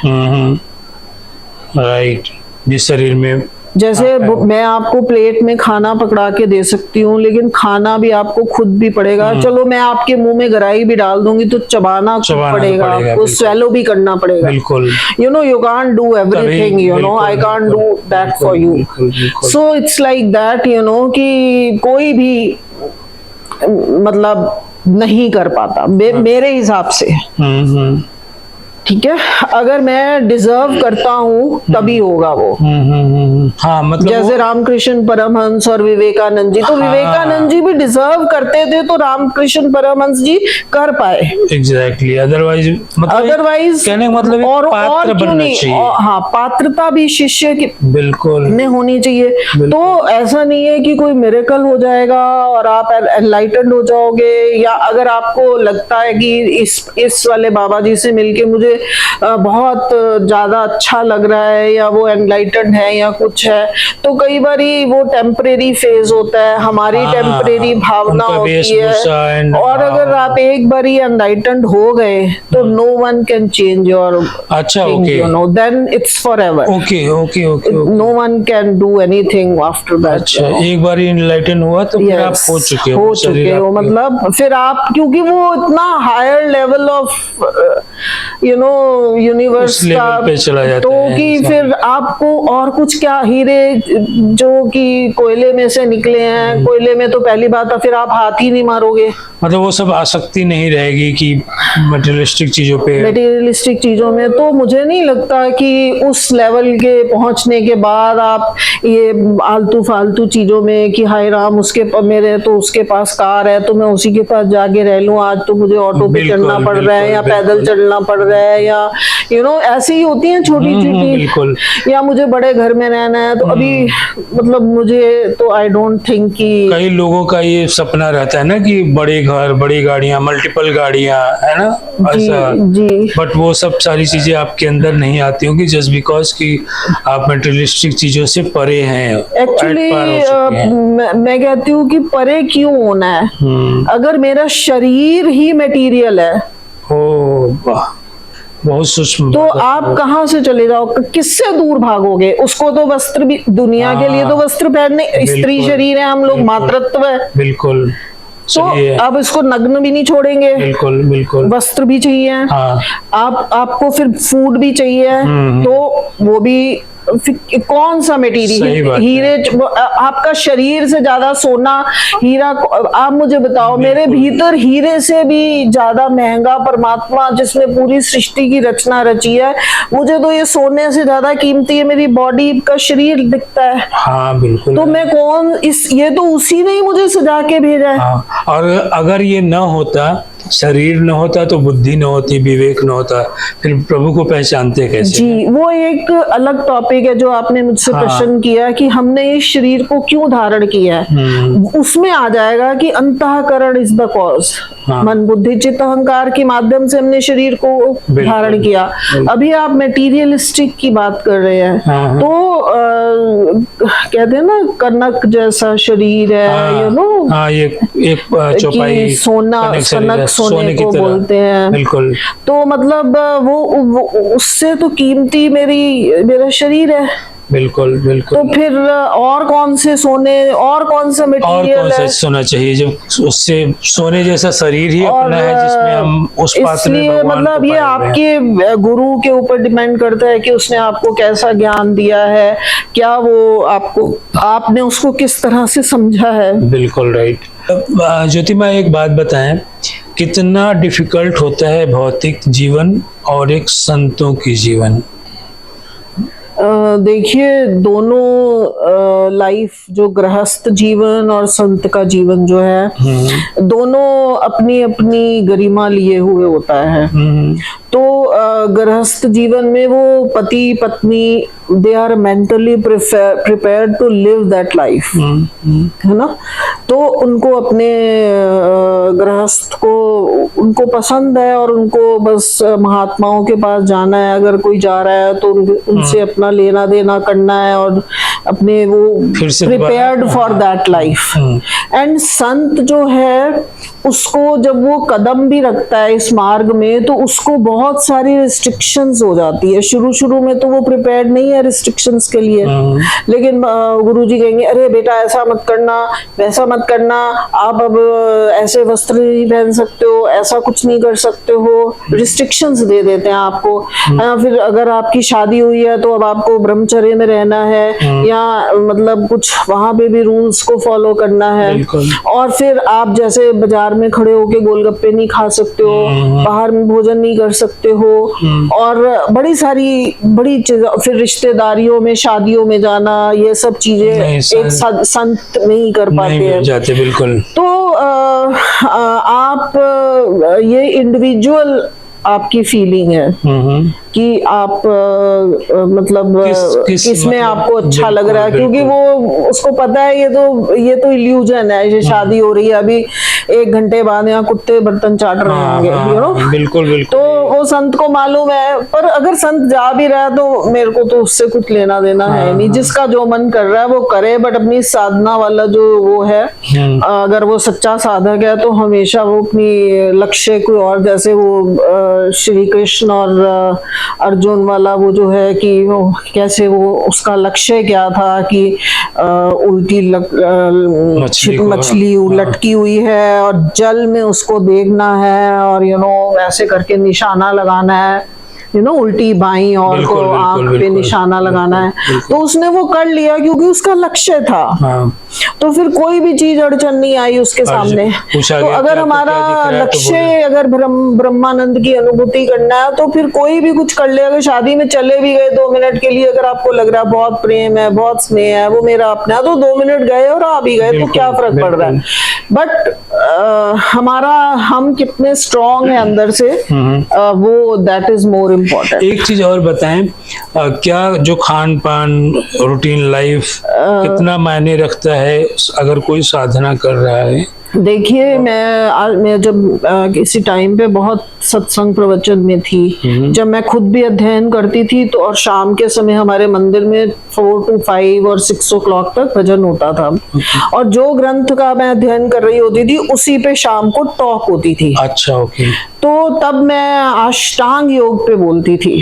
राइट। जिस शरीर में जैसे मैं आपको प्लेट में खाना पकड़ा के दे सकती हूँ, लेकिन खाना भी आपको खुद भी पड़ेगा। चलो मैं आपके मुंह में गराई भी डाल दूंगी तो चबाना तो पड़ेगा आपको, बिल्कुल। स्वेलो भी करना पड़ेगा। बिल्कुल। You know, you can't do everything, you know, I can't do that for you. बिल्कुल। So it's like that, you know, कि कोई भी मतलब नहीं कर पाता मेरे हिसाब से। ठीक है, अगर मैं डिजर्व करता हूँ तभी होगा वो। हाँ, मतलब जैसे रामकृष्ण परमहंस और विवेकानंद जी, तो विवेकानंद जी भी डिजर्व करते थे तो रामकृष्ण परमहंस जी कर पाए। एग्जैक्टली, अदरवाइज अदरवाइज कहने का मतलब और पात्र क्यों बनना नहीं, चाहिए। हाँ, पात्रता भी शिष्य की बिल्कुल में होनी चाहिए। तो ऐसा नहीं है कि कोई मिरेकल हो जाएगा और आप एनलाइटेंड हो जाओगे, या अगर आपको लगता है कि इस वाले बाबा जी से मिलके मुझे बहुत ज्यादा अच्छा लग रहा है, या वो एनलाइटेंड है या कुछ है, तो कई बारी वो टेम्परेरी फेज होता है, हमारी टेम्परेरी भावना होती है। और अगर आप एक बारी एनलाइटेंड हो गए तो no one can change your, अच्छा, thing, you know, then it's forever. Okay okay okay. No one can do anything after that. अच्छा, एक बार इनलाइटन हुआ तो फिर आप हो चुके हो, मतलब फिर आप, क्योंकि वो इतना higher level of you know universe का पे चला जाता तो है कि फिर आपको और कुछ क्या, हीरे जो कि कोयले में से निकले हैं, कोयले में तो पहली बात है फिर आप हाथ ही नहीं मारोगे। मतलब वो सब आसक्ति नहीं रहेगी कि मटेरियलिस्टिक चीजों पे। मटेरियलिस्टिक चीजों में तो मुझे नहीं लगता कि उस लेवल के पहुंचने के बाद आप ये आलतू फालतू चीजों में कि हाय राम मेरे तो उसके पास कार है तो मैं उसी के पास जाके रह लूं, आज तो मुझे ऑटो पे चढ़ना पड़ रहा है या पैदल चलना पड़ रहा है, या यू नो ऐसी ही होती है छोटी छोटी, या मुझे बड़े घर में रहना है। तो अभी मतलब मुझे तो आई डोंट थिंक कि कई लोगों का ये सपना रहता है ना कि बड़े घर, बड़ी गाड़ियां, मल्टीपल गाड़ियां, है ना, ऐसा। जी, बट वो सब सारी चीजें आपके अंदर नहीं आती होंगी जस्ट बिकॉज कि आप मटेरियलिस्टिक चीजों से परे हैं। एक्चुअली मैं कहती हूँ कि परे क्यों होना है, अगर मेरा शरीर ही मटेरियल है बहुत सूक्ष्म। तो आप कहाँ से चले जाओ, किससे दूर भागोगे? उसको तो वस्त्र भी, दुनिया के लिए तो वस्त्र पहनने, स्त्री शरीर है, हम लोग मातृत्व है, बिल्कुल। तो अब इसको नग्न भी नहीं छोड़ेंगे, बिल्कुल बिल्कुल। वस्त्र भी चाहिए, हाँ। आपको फिर फूड भी चाहिए, तो वो भी कौन सा मटेरियल, हीरे, आपका शरीर से ज्यादा सोना, हीरा, आप मुझे बताओ मेरे भीतर हीरे से भी ज्यादा महंगा परमात्मा जिसने पूरी सृष्टि की रचना रची है, मुझे तो ये सोने से ज्यादा कीमती है मेरी बॉडी का शरीर दिखता है। हाँ बिल्कुल। तो मैं कौन, ये तो उसी ने ही मुझे सजा के भेजा है। हाँ, और अगर ये न होता, शरीर न होता तो बुद्धि न होती, विवेक न होता, फिर प्रभु को पहचानते कैसे? जी, वो एक अलग टॉपिक है जो आपने मुझसे प्रश्न किया कि हमने इस शरीर को क्यों धारण किया है, उसमें आ जाएगा कि अंतःकरण इज द कॉज। मन बुद्धि चित्त अहंकार के माध्यम से हमने शरीर को धारण किया। अभी आप मटेरियलिस्टिक की बात कर रहे हैं, तो कहते हैं ना कनक जैसा शरीर है, यू नो, ये एक चौपाई, सोना, सोने को बोलते हैं। बिल्कुल। तो मतलब वो उससे तो कीमती मेरा शरीर है। बिल्कुल बिल्कुल। तो फिर और कौन से सोने, और कौन सा मटेरियल है, सोना चाहिए जब उससे सोने जैसा शरीर ही अपना है जिसमें हम उस पात्र में इसलिए मतलब ये आपके गुरु के ऊपर डिपेंड करता है कि उसने आपको कैसा ज्ञान दिया है, क्या वो आपने उसको किस तरह से समझा है। बिल्कुल राइट। ज्योतिमा, एक बात बताएं, कितना डिफिकल्ट होता है भौतिक जीवन और एक संतों की जीवन? देखिए, दोनों लाइफ, जो गृहस्थ जीवन और संत का जीवन जो है, दोनों अपनी अपनी गरिमा लिए हुए होता है। तो गृहस्थ जीवन में वो पति पत्नी they are mentally prepared to live that life, है ना। तो उनको अपने गृहस्थ को उनको पसंद है और उनको बस महात्माओं के पास जाना है, अगर कोई जा रहा है तो उनसे अपना लेना देना करना है और अपने वो prepared for that life. And संत जो है उसको जब वो कदम भी रखता है इस मार्ग में तो उसको बहुत सारी रिस्ट्रिक्शंस हो जाती है। शुरू में तो वो प्रिपेयर्ड नहीं है रिस्ट्रिक्शंस के लिए, लेकिन गुरुजी कहेंगे अरे बेटा ऐसा मत करना, वैसा मत करना, आप अब ऐसे वस्त्र नहीं पहन सकते हो, ऐसा कुछ नहीं कर सकते हो, रिस्ट्रिक्शंस दे देते हैं आपको। फिर अगर आपकी शादी हुई है तो अब आपको ब्रह्मचर्य में रहना है, या मतलब कुछ वहां पे भी रूल्स को फॉलो करना है। और फिर आप जैसे बाजार में खड़े होके गोलगप्पे नहीं खा सकते हो, बाहर में भोजन नहीं कर सकते हो, और बड़ी सारी बड़ी चीज, फिर रिश्तेदारियों में शादियों में जाना, ये सब चीजें एक संत नहीं कर पाते हैं। बिल्कुल। तो आप ये इंडिविजुअल आपकी फीलिंग है कि आप मतलब किस में आपको अच्छा लग रहा है, क्योंकि वो उसको पता है ये तो इल्यूजन है, ये शादी हो रही है, अभी 1 घंटे बाद यहाँ कुत्ते बर्तन चाट रहे होंगे, यू नो। बिल्कुल। तो वो संत को मालूम है, पर अगर संत जा भी रहा है तो मेरे को तो उससे कुछ लेना देना है नहीं, जिसका जो मन कर रहा है वो करे। बट अपनी साधना वाला जो वो है, अगर वो सच्चा साधक है तो हमेशा वो अपनी लक्ष्य कोई और, जैसे वो श्री कृष्ण और अर्जुन वाला वो जो है कि वो कैसे वो उसका लक्ष्य क्या था कि उल्टी मछली लटकी हुई है और जल में उसको देखना है और ऐसे करके निशाना लगाना है, उल्टी बाईं और को आंख पे निशाना लगाना है। तो उसने वो कर लिया क्योंकि उसका लक्ष्य था। तो फिर कोई भी चीज अड़चन नहीं आई उसके सामने। तो अगर हमारा लक्ष्य अगर ब्रह्मानंद की अनुभूति करना है तो फिर कोई भी कुछ कर ले। अगर शादी में चले भी गए 2 मिनट के लिए, अगर आपको लग रहा है बहुत प्रेम है, बहुत स्नेह है, वो मेरा अपना है, तो 2 मिनट गए और आ भी गए, तो क्या फर्क पड़ रहा है। बट हम कितने स्ट्रॉन्ग है अंदर से, वो दैट इज मोर इम्पोर्टेंट। एक चीज और बताएं, क्या जो खान पान रूटीन लाइफ कितना मायने रखता है अगर कोई साधना कर रहा है? देखिए, मैं जब किसी टाइम पे बहुत सत्संग प्रवचन में थी, जब मैं खुद भी अध्ययन करती थी, तो और शाम के समय हमारे मंदिर में 4 to 5 और 6 o'clock तक भजन होता था। और जो ग्रंथ का मैं अध्ययन कर रही होती थी उसी पे शाम को टॉक होती थी। अच्छा, ओके। तो तब मैं अष्टांग योग पे बोलती थी,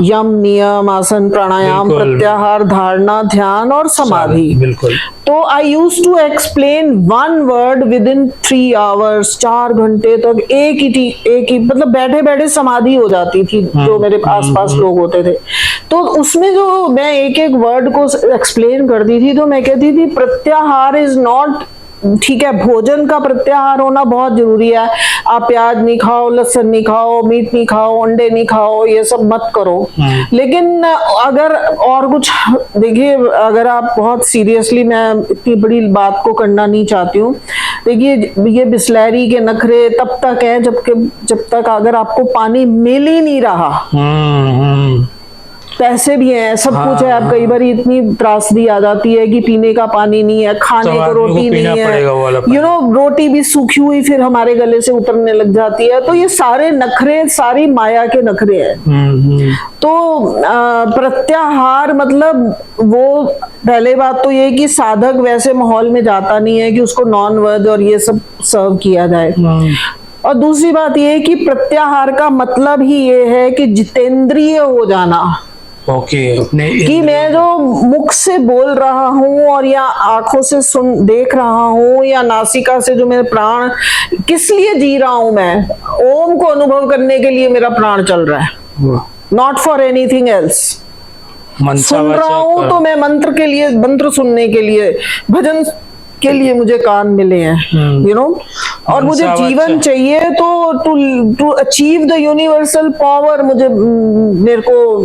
यम, नियम, आसन, प्राणायाम, प्रत्याहार, धारणा, ध्यान और समाधि। बिल्कुल। तो I used to explain 1 word within 3 hours, 4 घंटे तक एक ही मतलब बैठे बैठे समाधि हो जाती थी जो मेरे आसपास लोग होते थे। तो उसमें जो मैं एक वर्ड को एक्सप्लेन करती थी, तो मैं कहती थी प्रत्याहार इज नॉट, ठीक है, भोजन का प्रत्याहार होना बहुत जरूरी है। आप प्याज नहीं खाओ, लहसुन नहीं खाओ, मीट नहीं खाओ, अंडे नहीं खाओ, ये सब मत करो। लेकिन अगर और कुछ, देखिए, अगर आप बहुत सीरियसली, मैं इतनी बड़ी बात को करना नहीं चाहती हूँ, देखिए ये बिस्लैरी के नखरे तब तक है जब तक अगर आपको पानी मिल ही नहीं रहा। पैसे भी हैं, सब कुछ है, अब कई बार इतनी त्रासदी आ जाती है कि पीने का पानी नहीं है, खाने को रोटी नहीं है, रोटी भी सूखी हुई फिर हमारे गले से उतरने लग जाती है। तो ये सारे नखरे, सारी माया के नखरे हैं। तो प्रत्याहार मतलब वो, पहले बात तो ये कि साधक वैसे माहौल में जाता नहीं है कि उसको नॉन वेज और ये सब सर्व किया जाए। और दूसरी बात ये कि प्रत्याहार का मतलब ही ये है कि जितेंद्रिय हो जाना। कि मैं जो मुख से बोल रहा हूँ और या आंखों से देख रहा हूँ या नासिका से जो मेरे प्राण, किस लिए जी रहा हूँ, मैं ओम को अनुभव करने के लिए मेरा प्राण चल रहा है, नॉट फॉर एनीथिंग एल्स। सुन रहा हूँ तो मैं मंत्र के लिए, मंत्र सुनने के लिए, भजन के लिए मुझे कान मिले हैं, और मुझे मनसा जीवन वाचा। चाहिए तो to achieve the universal power मुझे मेरे को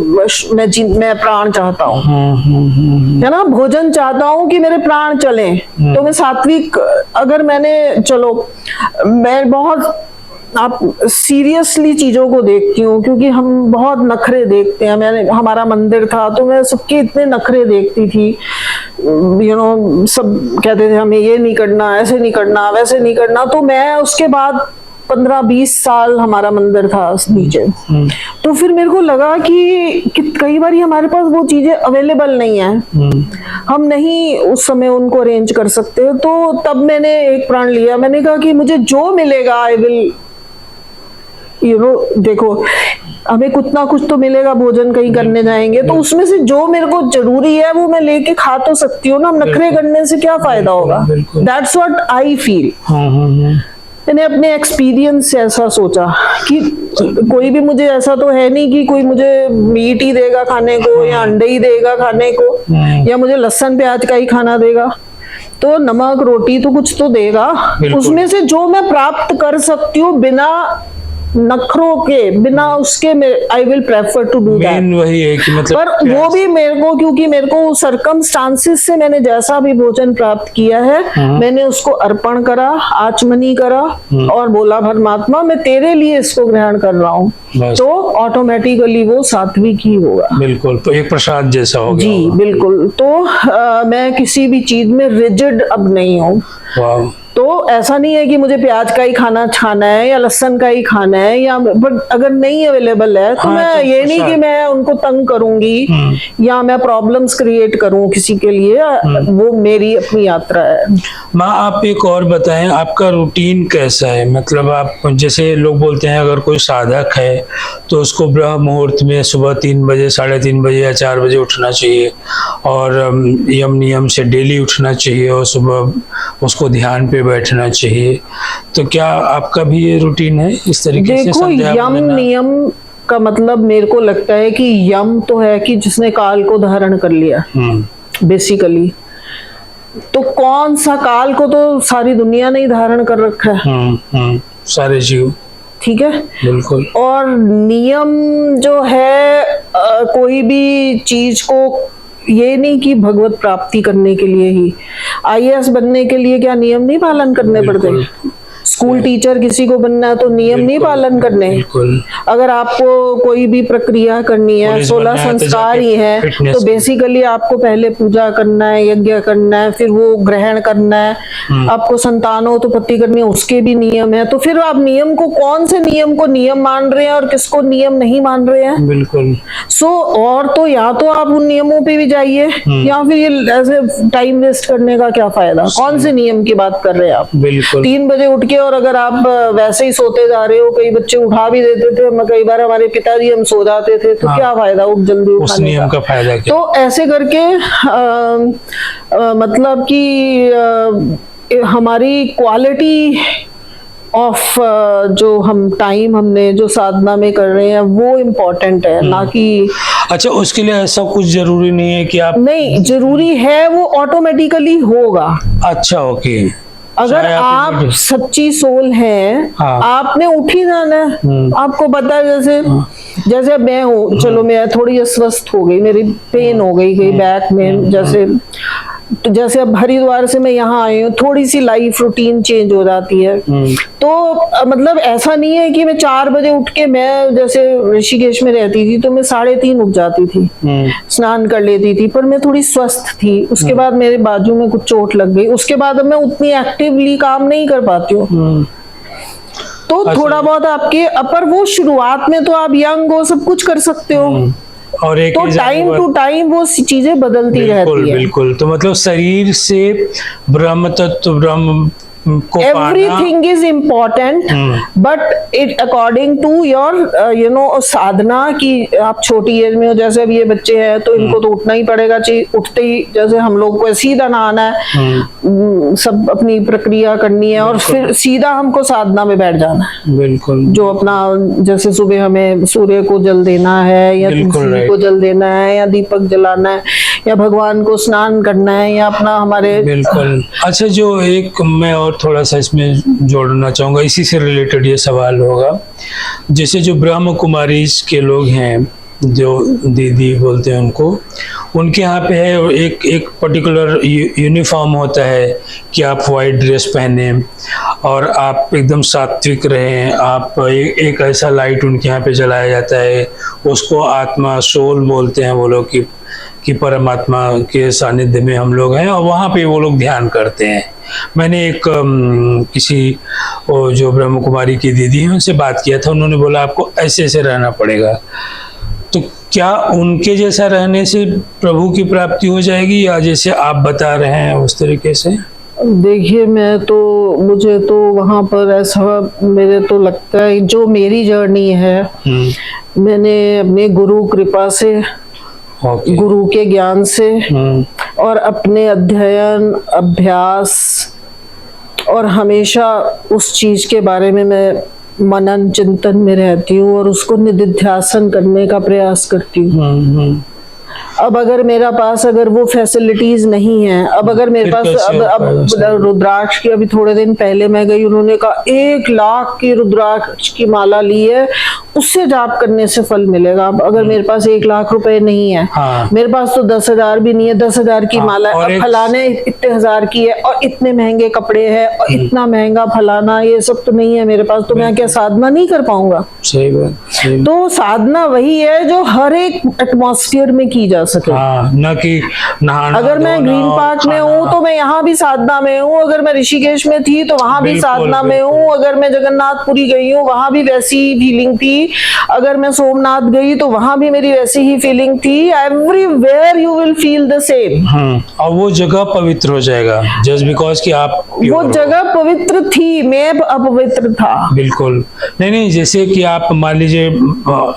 मैं प्राण चाहता हूँ, है ना, भोजन चाहता हूँ कि मेरे प्राण चलें। तो मैं सात्विक, अगर मैंने, चलो मैं बहुत आप सीरियसली चीजों को देखती हूँ, क्योंकि हम बहुत नखरे देखते हैं। मैंने, हमारा मंदिर था तो मैं सबके इतने नखरे देखती थी, सब कहते थे हमें ये नहीं करना, ऐसे नहीं करना, वैसे नहीं करना। तो मैं उसके बाद 15-20 साल हमारा मंदिर था नीचे, तो फिर मेरे को लगा कि कई बार हमारे पास वो चीजें अवेलेबल नहीं है, हम नहीं उस समय उनको अरेंज कर सकते। तो तब मैंने एक प्रण लिया, मैंने कहा कि मुझे जो मिलेगा आई विल, देखो हमें कुछ ना कुछ तो मिलेगा, भोजन कहीं करने जाएंगे तो उसमें से जो मेरे को जरूरी है वो मैं लेके खा तो सकती हूँ ना, नखरे करने से क्या फायदा होगा। That's what I feel. मैंने अपने एक्सपीरियंस से ऐसा सोचा कि कोई भी मुझे ऐसा तो है नहीं कि कोई मुझे मीट ही देगा खाने को, या अंडे ही देगा खाने को, या मुझे लहसुन प्याज का ही खाना देगा। तो नमक रोटी तो कुछ तो देगा, उसमें से जो मैं प्राप्त कर सकती हूँ बिना नखरों के, बिना उसके, I will prefer to do that. वही है कि मतलब, पर वो भी मेरे को, क्योंकि मेरे को सर्कमस्टांसिस से मैंने जैसा भी भोजन प्राप्त किया है मैंने उसको अर्पण करा, आचमनी करा और बोला परमात्मा मैं तेरे लिए इसको ग्रहण कर रहा हूँ, तो ऑटोमेटिकली वो सात्विक ही होगा। बिल्कुल, तो एक प्रसाद जैसा हो गया जी होगा। बिल्कुल। तो मैं किसी भी चीज में रिजिड अब नहीं हूँ। वाह। तो ऐसा नहीं है कि मुझे प्याज का ही खाना है या लहसुन का ही खाना है, या बट अगर नहीं अवेलेबल है तो मैं ये नहीं कि मैं उनको तंग करूंगी या मैं प्रॉब्लम्स क्रिएट करूं किसी के लिए, वो मेरी अपनी यात्रा है। माँ, आप एक और बताएं, आपका रूटीन कैसा है? मतलब आप, जैसे लोग बोलते हैं अगर कोई साधक है तो उसको ब्रह्म मुहूर्त में सुबह 3 बजे, 3:30 बजे या 4 बजे उठना चाहिए, और यम नियम से डेली उठना चाहिए, और सुबह उसको ध्यान पे बैठना चाहिए। तो क्या आपका भी ये रूटीन है इस तरीके से? देखो, यम नियम का मतलब मेरे को लगता है कि यम तो है कि जिसने काल को धारण कर लिया बेसिकली। तो कौन सा काल को तो सारी दुनिया ने ही धारण कर रखा है, सारे जीव, ठीक है, बिल्कुल। और नियम जो है कोई भी चीज को, ये नहीं कि भगवत प्राप्ति करने के लिए ही, आईएएस बनने के लिए क्या नियम नहीं पालन करने पड़ते? स्कूल टीचर किसी को बनना है तो नियम नहीं पालन करने। अगर आपको कोई भी प्रक्रिया करनी है, 16 संस्कार ही है, तो बेसिकली आपको पहले पूजा करना है, यज्ञ करना है, फिर वो ग्रहण करना है, आपको संतानोत्पत्ति करनी है, उसके भी नियम है। तो फिर आप नियम को, कौन से नियम को नियम मान रहे हैं और किसको नियम नहीं मान रहे हैं? बिल्कुल। और तो या तो आप उन नियमों पे भी जाइए, या फिर ये ऐसे टाइम वेस्ट करने का क्या फायदा? कौन से नियम की बात कर रहे हैं आप? बिल्कुल। 3 बजे उठ के, और अगर आप वैसे ही सोते जा रहे हो, कई बच्चे उठा भी देते थे, कई बार हमारे पिताजी, हम सो जाते थे, तो क्या फायदा उठ जल्दी उठाने उस नियम का फायदा क्या? तो ऐसे करके मतलब कि हमारी क्वालिटी ऑफ जो हम टाइम हमने जो साधना में कर रहे हैं वो इम्पोर्टेंट है, ना कि। अच्छा, उसके लिए ऐसा कुछ जरूरी नहीं है कि आप, नहीं, जरूरी है, वो ऑटोमेटिकली होगा। अच्छा, ओके। अगर आप सच्ची सोल हैं, आपने उठ ही जाना है। आपको पता है, जैसे अब मैं हूँ, चलो मैं थोड़ी अस्वस्थ हो गई, मेरी पेन हो गई बैक में, जैसे अब हरिद्वार से मैं यहाँ आई हूँ, थोड़ी सी लाइफ रूटीन चेंज हो जाती है। तो मतलब ऐसा नहीं है कि मैं 4 बजे उठ के, मैं जैसे ऋषिकेश में रहती थी तो मैं 3:30 उठ जाती थी, स्नान कर लेती थी, पर मैं थोड़ी स्वस्थ थी। उसके बाद मेरे बाजू में कुछ चोट लग गई, उसके बाद अब मैं उतनी एक्टिवली काम नहीं कर पाती हूँ। तो थोड़ा बहुत आपके अपर, वो शुरुआत में तो आप यंग हो, सब कुछ कर सकते हो, और एक तो टाइम टू टाइम वो चीजें बदलती रहती है। बिल्कुल। तो मतलब शरीर से ब्रह्म तत्व, ब्रह्म को everything is important, but it according to your साधना की। आप छोटी एज में हो, जैसे अब ये बच्चे हैं तो इनको तो उठना ही पड़ेगा, उठते ही जैसे हम लोग को सीधा नहाना है, सब अपनी प्रक्रिया करनी है, और फिर सीधा हमको साधना में बैठ जाना है। बिल्कुल। जो अपना, जैसे सुबह हमें सूर्य को जल देना है, या तुलसी को जल देना है, या दीपक जलाना है, या भगवान को स्नान करना है या अपना हमारे। बिल्कुल। अच्छा, जो एक मैं और थोड़ा सा इसमें जोड़ना चाहूँगा, इसी से रिलेटेड ये सवाल होगा, जैसे जो ब्रह्म कुमारी के लोग हैं, जो दीदी बोलते हैं उनको, उनके यहाँ पे है एक पर्टिकुलर यूनिफॉर्म होता है कि आप वाइट ड्रेस पहने और आप एकदम सात्विक रहें। आप एक ऐसा लाइट उनके यहाँ पे जलाया जाता है, उसको आत्मा सोल बोलते हैं वो लोग कि परमात्मा के सानिध्य में हम लोग हैं, और वहाँ पे वो लोग ध्यान करते हैं। मैंने एक किसी जो ब्रह्म कुमारी की दीदी हैं उनसे बात किया था, उन्होंने बोला आपको ऐसे ऐसे रहना पड़ेगा। तो क्या उनके जैसा रहने से प्रभु की प्राप्ति हो जाएगी, या जैसे आप बता रहे हैं उस तरीके से? देखिए, मुझे तो वहाँ पर ऐसा मेरे तो लगता है, जो मेरी जर्नी है, मैंने अपने गुरु कृपा से, गुरु के ज्ञान से और अपने अध्ययन अभ्यास, और हमेशा उस चीज के बारे में मैं मनन चिंतन में रहती हूँ और उसको निधिध्यासन करने का प्रयास करती हूँ। अब अगर मेरा पास अगर वो फैसिलिटीज नहीं है, अब अगर मेरे पास अब रुद्राक्ष की, अभी थोड़े दिन पहले मैं गई, उन्होंने कहा 1 लाख की रुद्राक्ष की माला ली है, उससे जाप करने से फल मिलेगा। अब अगर मेरे पास 1 लाख रुपए नहीं है, मेरे पास तो 10,000 भी नहीं है, 10,000 की माला है, फलाने इतने हजार की है, और इतने महंगे कपड़े हैं, और इतना महंगा फलाना, ये सब तो नहीं है मेरे पास, तो मैं क्या साधना नहीं कर पाऊंगा? सही बात। तो साधना वही है जो हर एक एटमॉस्फेयर में की जा सके। न कि नहाना। अगर मैं ग्रीन पार्क में हूँ तो मैं यहाँ भी साधना में हूँ, अगर मैं ऋषिकेश में थी तो वहां भी साधना में हूँ, अगर मैं जगन्नाथपुरी गई हूँ वहां भी वैसी ही फीलिंग थी, अगर मैं सोमनाथ गई तो वहां भी मेरी वैसी ही फीलिंग थी। Everywhere you will feel the same. और वो जगह पवित्र हो जाएगा जस्ट बिकॉज कि आप वो जगह पवित्र थी, मैं अपवित्र था। बिल्कुल नहीं, जैसे कि आप मान लीजिए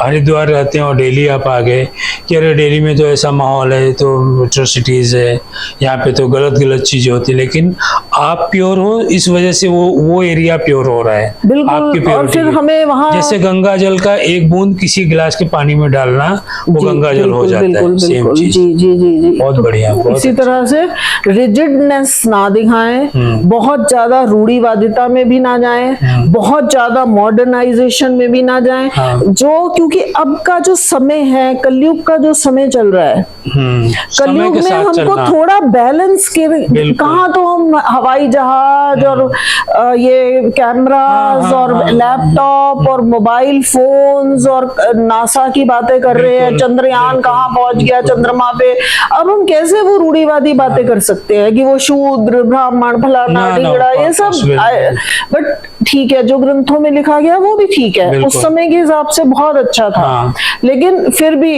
हरिद्वार रहते हैं और दिल्ली आप आ गए कि अरे दिल्ली में तो ऐसा माहौल है, तो एट्रोसिटीज है, यहाँ पे तो गलत चीजें होती है, लेकिन आप प्योर हो, इस वजह से वो एरिया प्योर हो रहा है। आपकी और फिर हमें वहाँ जैसे गंगा जल का एक बूंद किसी गिलास के पानी में डालना, वो गंगा जल हो जाता है। सेम चीज। जी बहुत बढ़िया। इसी तरह से रिजिडनेस ना दिखाएं, बहुत ज्यादा रूढ़िवादिता में भी ना जाएं, बहुत ज्यादा मॉडर्नाइजेशन में भी ना जाएं, जो क्योंकि अब का जो समय है, कलयुग का जो समय चल रहा है, कलयुग में हमको थोड़ा बैलेंस के, कहाँ तो हम हवाई जहाज और ये कैमरास और लैपटॉप और मोबाइल फोन्स और नासा की बातें कर रहे हैं, चंद्रयान कहाँ पहुंच गया, चंद्रमा पे। अब हम कैसे वो रूढ़िवादी बातें कर सकते हैं कि वो शूद्र ब्राह्मण फलाना ढिगड़ा, ये सब। बट ठीक है, जो ग्रंथों में लिखा गया वो भी ठीक है, उस समय के हिसाब से बहुत अच्छा था। लेकिन फिर भी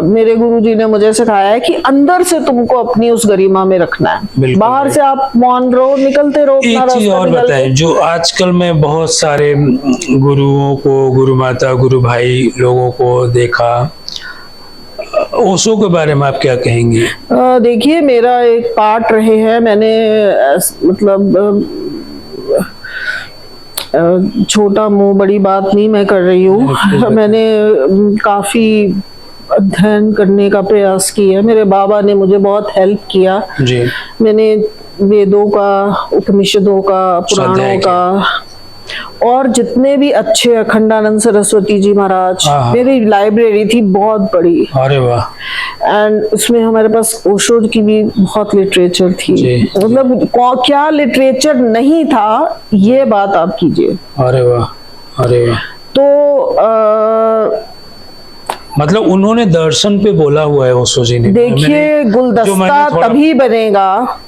मेरे गुरुजी ने मुझे सिखाया है कि अंदर से तुमको अपनी उस गरिमा में रखना है, बाहर से आप मौन रहो, निकलते रहो। एक चीज और बताएं, जो आजकल मैं बहुत सारे गुरुओं को, गुरु माता, गुरु भाई लोगों को देखा, ओशो के बारे में आप क्या कहेंगे? देखिए, मेरा एक पार्ट रहे हैं, मैंने मतलब छोटा मुंह बड़ी बात नहीं मैं कर रही हूँ, मैंने काफी अध्ययन करने का प्रयास किया। मेरे बाबा ने मुझे बहुत हेल्प किया जी। मैंने वेदों का, उपनिषदों का, पुराणों का, और जितने भी अच्छे, अखंडानंद सरस्वती जी महाराज, मेरी लाइब्रेरी थी बहुत बड़ी। अरे वाह। एंड उसमें हमारे पास ओशो की भी बहुत लिटरेचर थी, मतलब क्या लिटरेचर नहीं था ये बात आप कीजिए। अरे वाह, अरे वाह। तो मतलब उन्होंने दर्शन पे बोला हुआ है ओशो जी ने। देखिए, गुलदस्ता तभी बनेगा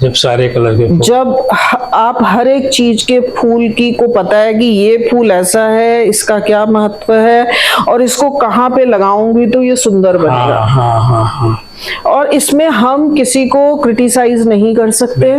जब सारे कलर के, जब आप हर एक चीज के फूल की को पता है कि ये फूल ऐसा है, इसका क्या महत्व है, और इसको कहाँ पे लगाऊंगी तो ये सुंदर बनेगा। हाँ। और इसमें हम किसी को क्रिटिसाइज नहीं कर सकते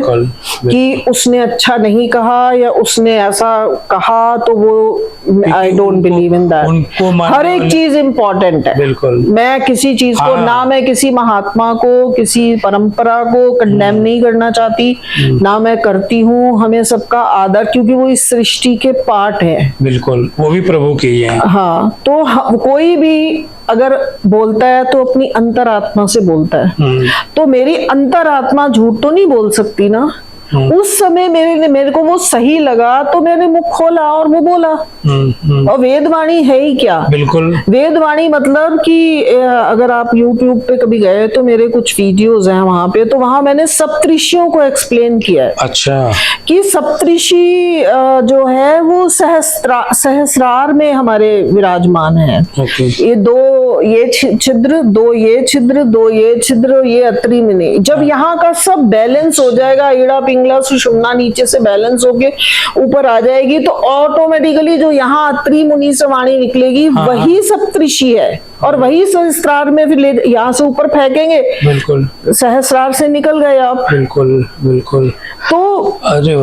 कि उसने अच्छा नहीं कहा या उसने ऐसा कहा, तो वो I don't believe in that. हर एक चीज इम्पोर्टेंट है। बिल्कुल। मैं किसी चीज को ना, मैं किसी महात्मा को, किसी परंपरा को कंडेम नहीं करना चाहती, ना मैं करती हूँ। हमें सबका आदर, क्योंकि वो इस सृष्टि के पार्ट है। बिल्कुल, वो भी प्रभु की है। हाँ, तो कोई भी अगर बोलता है तो अपनी अंतरात्मा से बोलता है। तो मेरी अंतरात्मा झूठ तो नहीं बोल सकती ना। उस समय मेरे को वो सही लगा तो मैंने मुख खोला और वो बोला। और वेदवाणी है ही क्या, बिल्कुल। वेदवाणी मतलब कि अगर आप YouTube पे कभी गए तो मेरे कुछ वीडियोस हैं वहां पे, तो वहां मैंने सप्तऋषियों को एक्सप्लेन किया है। अच्छा। कि सप्तऋषि जो है वो सहस्रार में हमारे विराजमान है। ओके। ये दो ये छिद्र, दो ये छिद्र, दो ये छिद्र, ये अत्रि मुनि। जब यहाँ का सब बैलेंस हो जाएगा, ईड़ा पिंगला सुषुम्ना नीचे से बैलेंस होके ऊपर आ जाएगी, तो ऑटोमेटिकली जो यहाँ अत्रि मुनि से वाणी निकलेगी वही सप्तऋषि है। और वही सहस्रार में फिर यहाँ से ऊपर फेंकेंगे। बिल्कुल। सहस्रार से निकल गए आप। बिल्कुल बिल्कुल। तो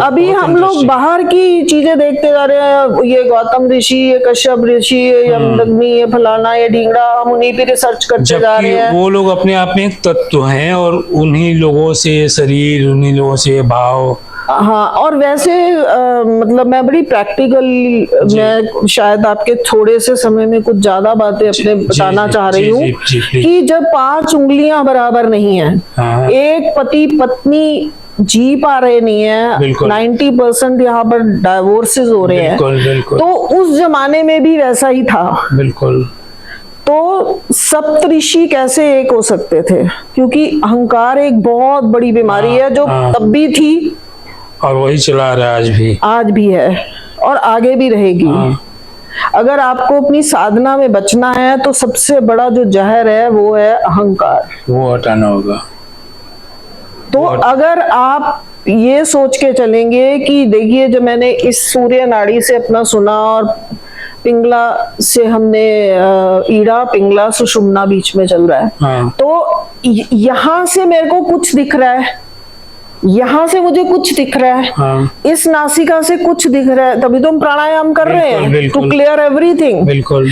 अभी हम लोग बाहर की चीजें देखते जा रहे हैं, ये गौतम ऋषि, ये कश्यप ऋषि, ये यमदग्नि, ये फलाना, ये ढींगड़ा, हम उन्हीं पे रिसर्च करते जा रहे हैं। वो लोग अपने आप में एक तत्व हैं और उन्हीं लोगों से शरीर, उन्हीं लोगों से भाव। हाँ, और वैसे मतलब मैं बड़ी प्रैक्टिकल, मैं शायद आपके थोड़े से समय में कुछ ज्यादा बातें अपने बताना चाह रही हूँ कि जब 5 उंगलियां बराबर नहीं है, एक पति पत्नी जी पा रहे नहीं है, 90% यहाँ पर डाइवोर्सेस हो रहे हैं, तो उस जमाने में भी वैसा ही था। बिल्कुल। तो सप्तऋषि कैसे एक हो सकते थे? क्योंकि अहंकार एक बहुत बड़ी बीमारी है जो तब भी थी और वही चला रहा है, आज भी है और आगे भी रहेगी। अगर आपको अपनी साधना में बचना है तो सबसे बड़ा जो जहर है वो है अहंकार, वो हटाना होगा। तो अगर आप ये सोच के चलेंगे कि देखिए, जब मैंने इस सूर्य नाड़ी से अपना सुना और पिंगला से हमने ईड़ा पिंगला सुषुम्ना बीच में चल रहा है, तो यहाँ से मेरे को कुछ दिख रहा है, यहाँ से मुझे कुछ दिख रहा है, इस नासिका से कुछ दिख रहा है, तभी तो हम प्राणायाम कर रहे हैं टू क्लियर एवरीथिंग। बिल्कुल।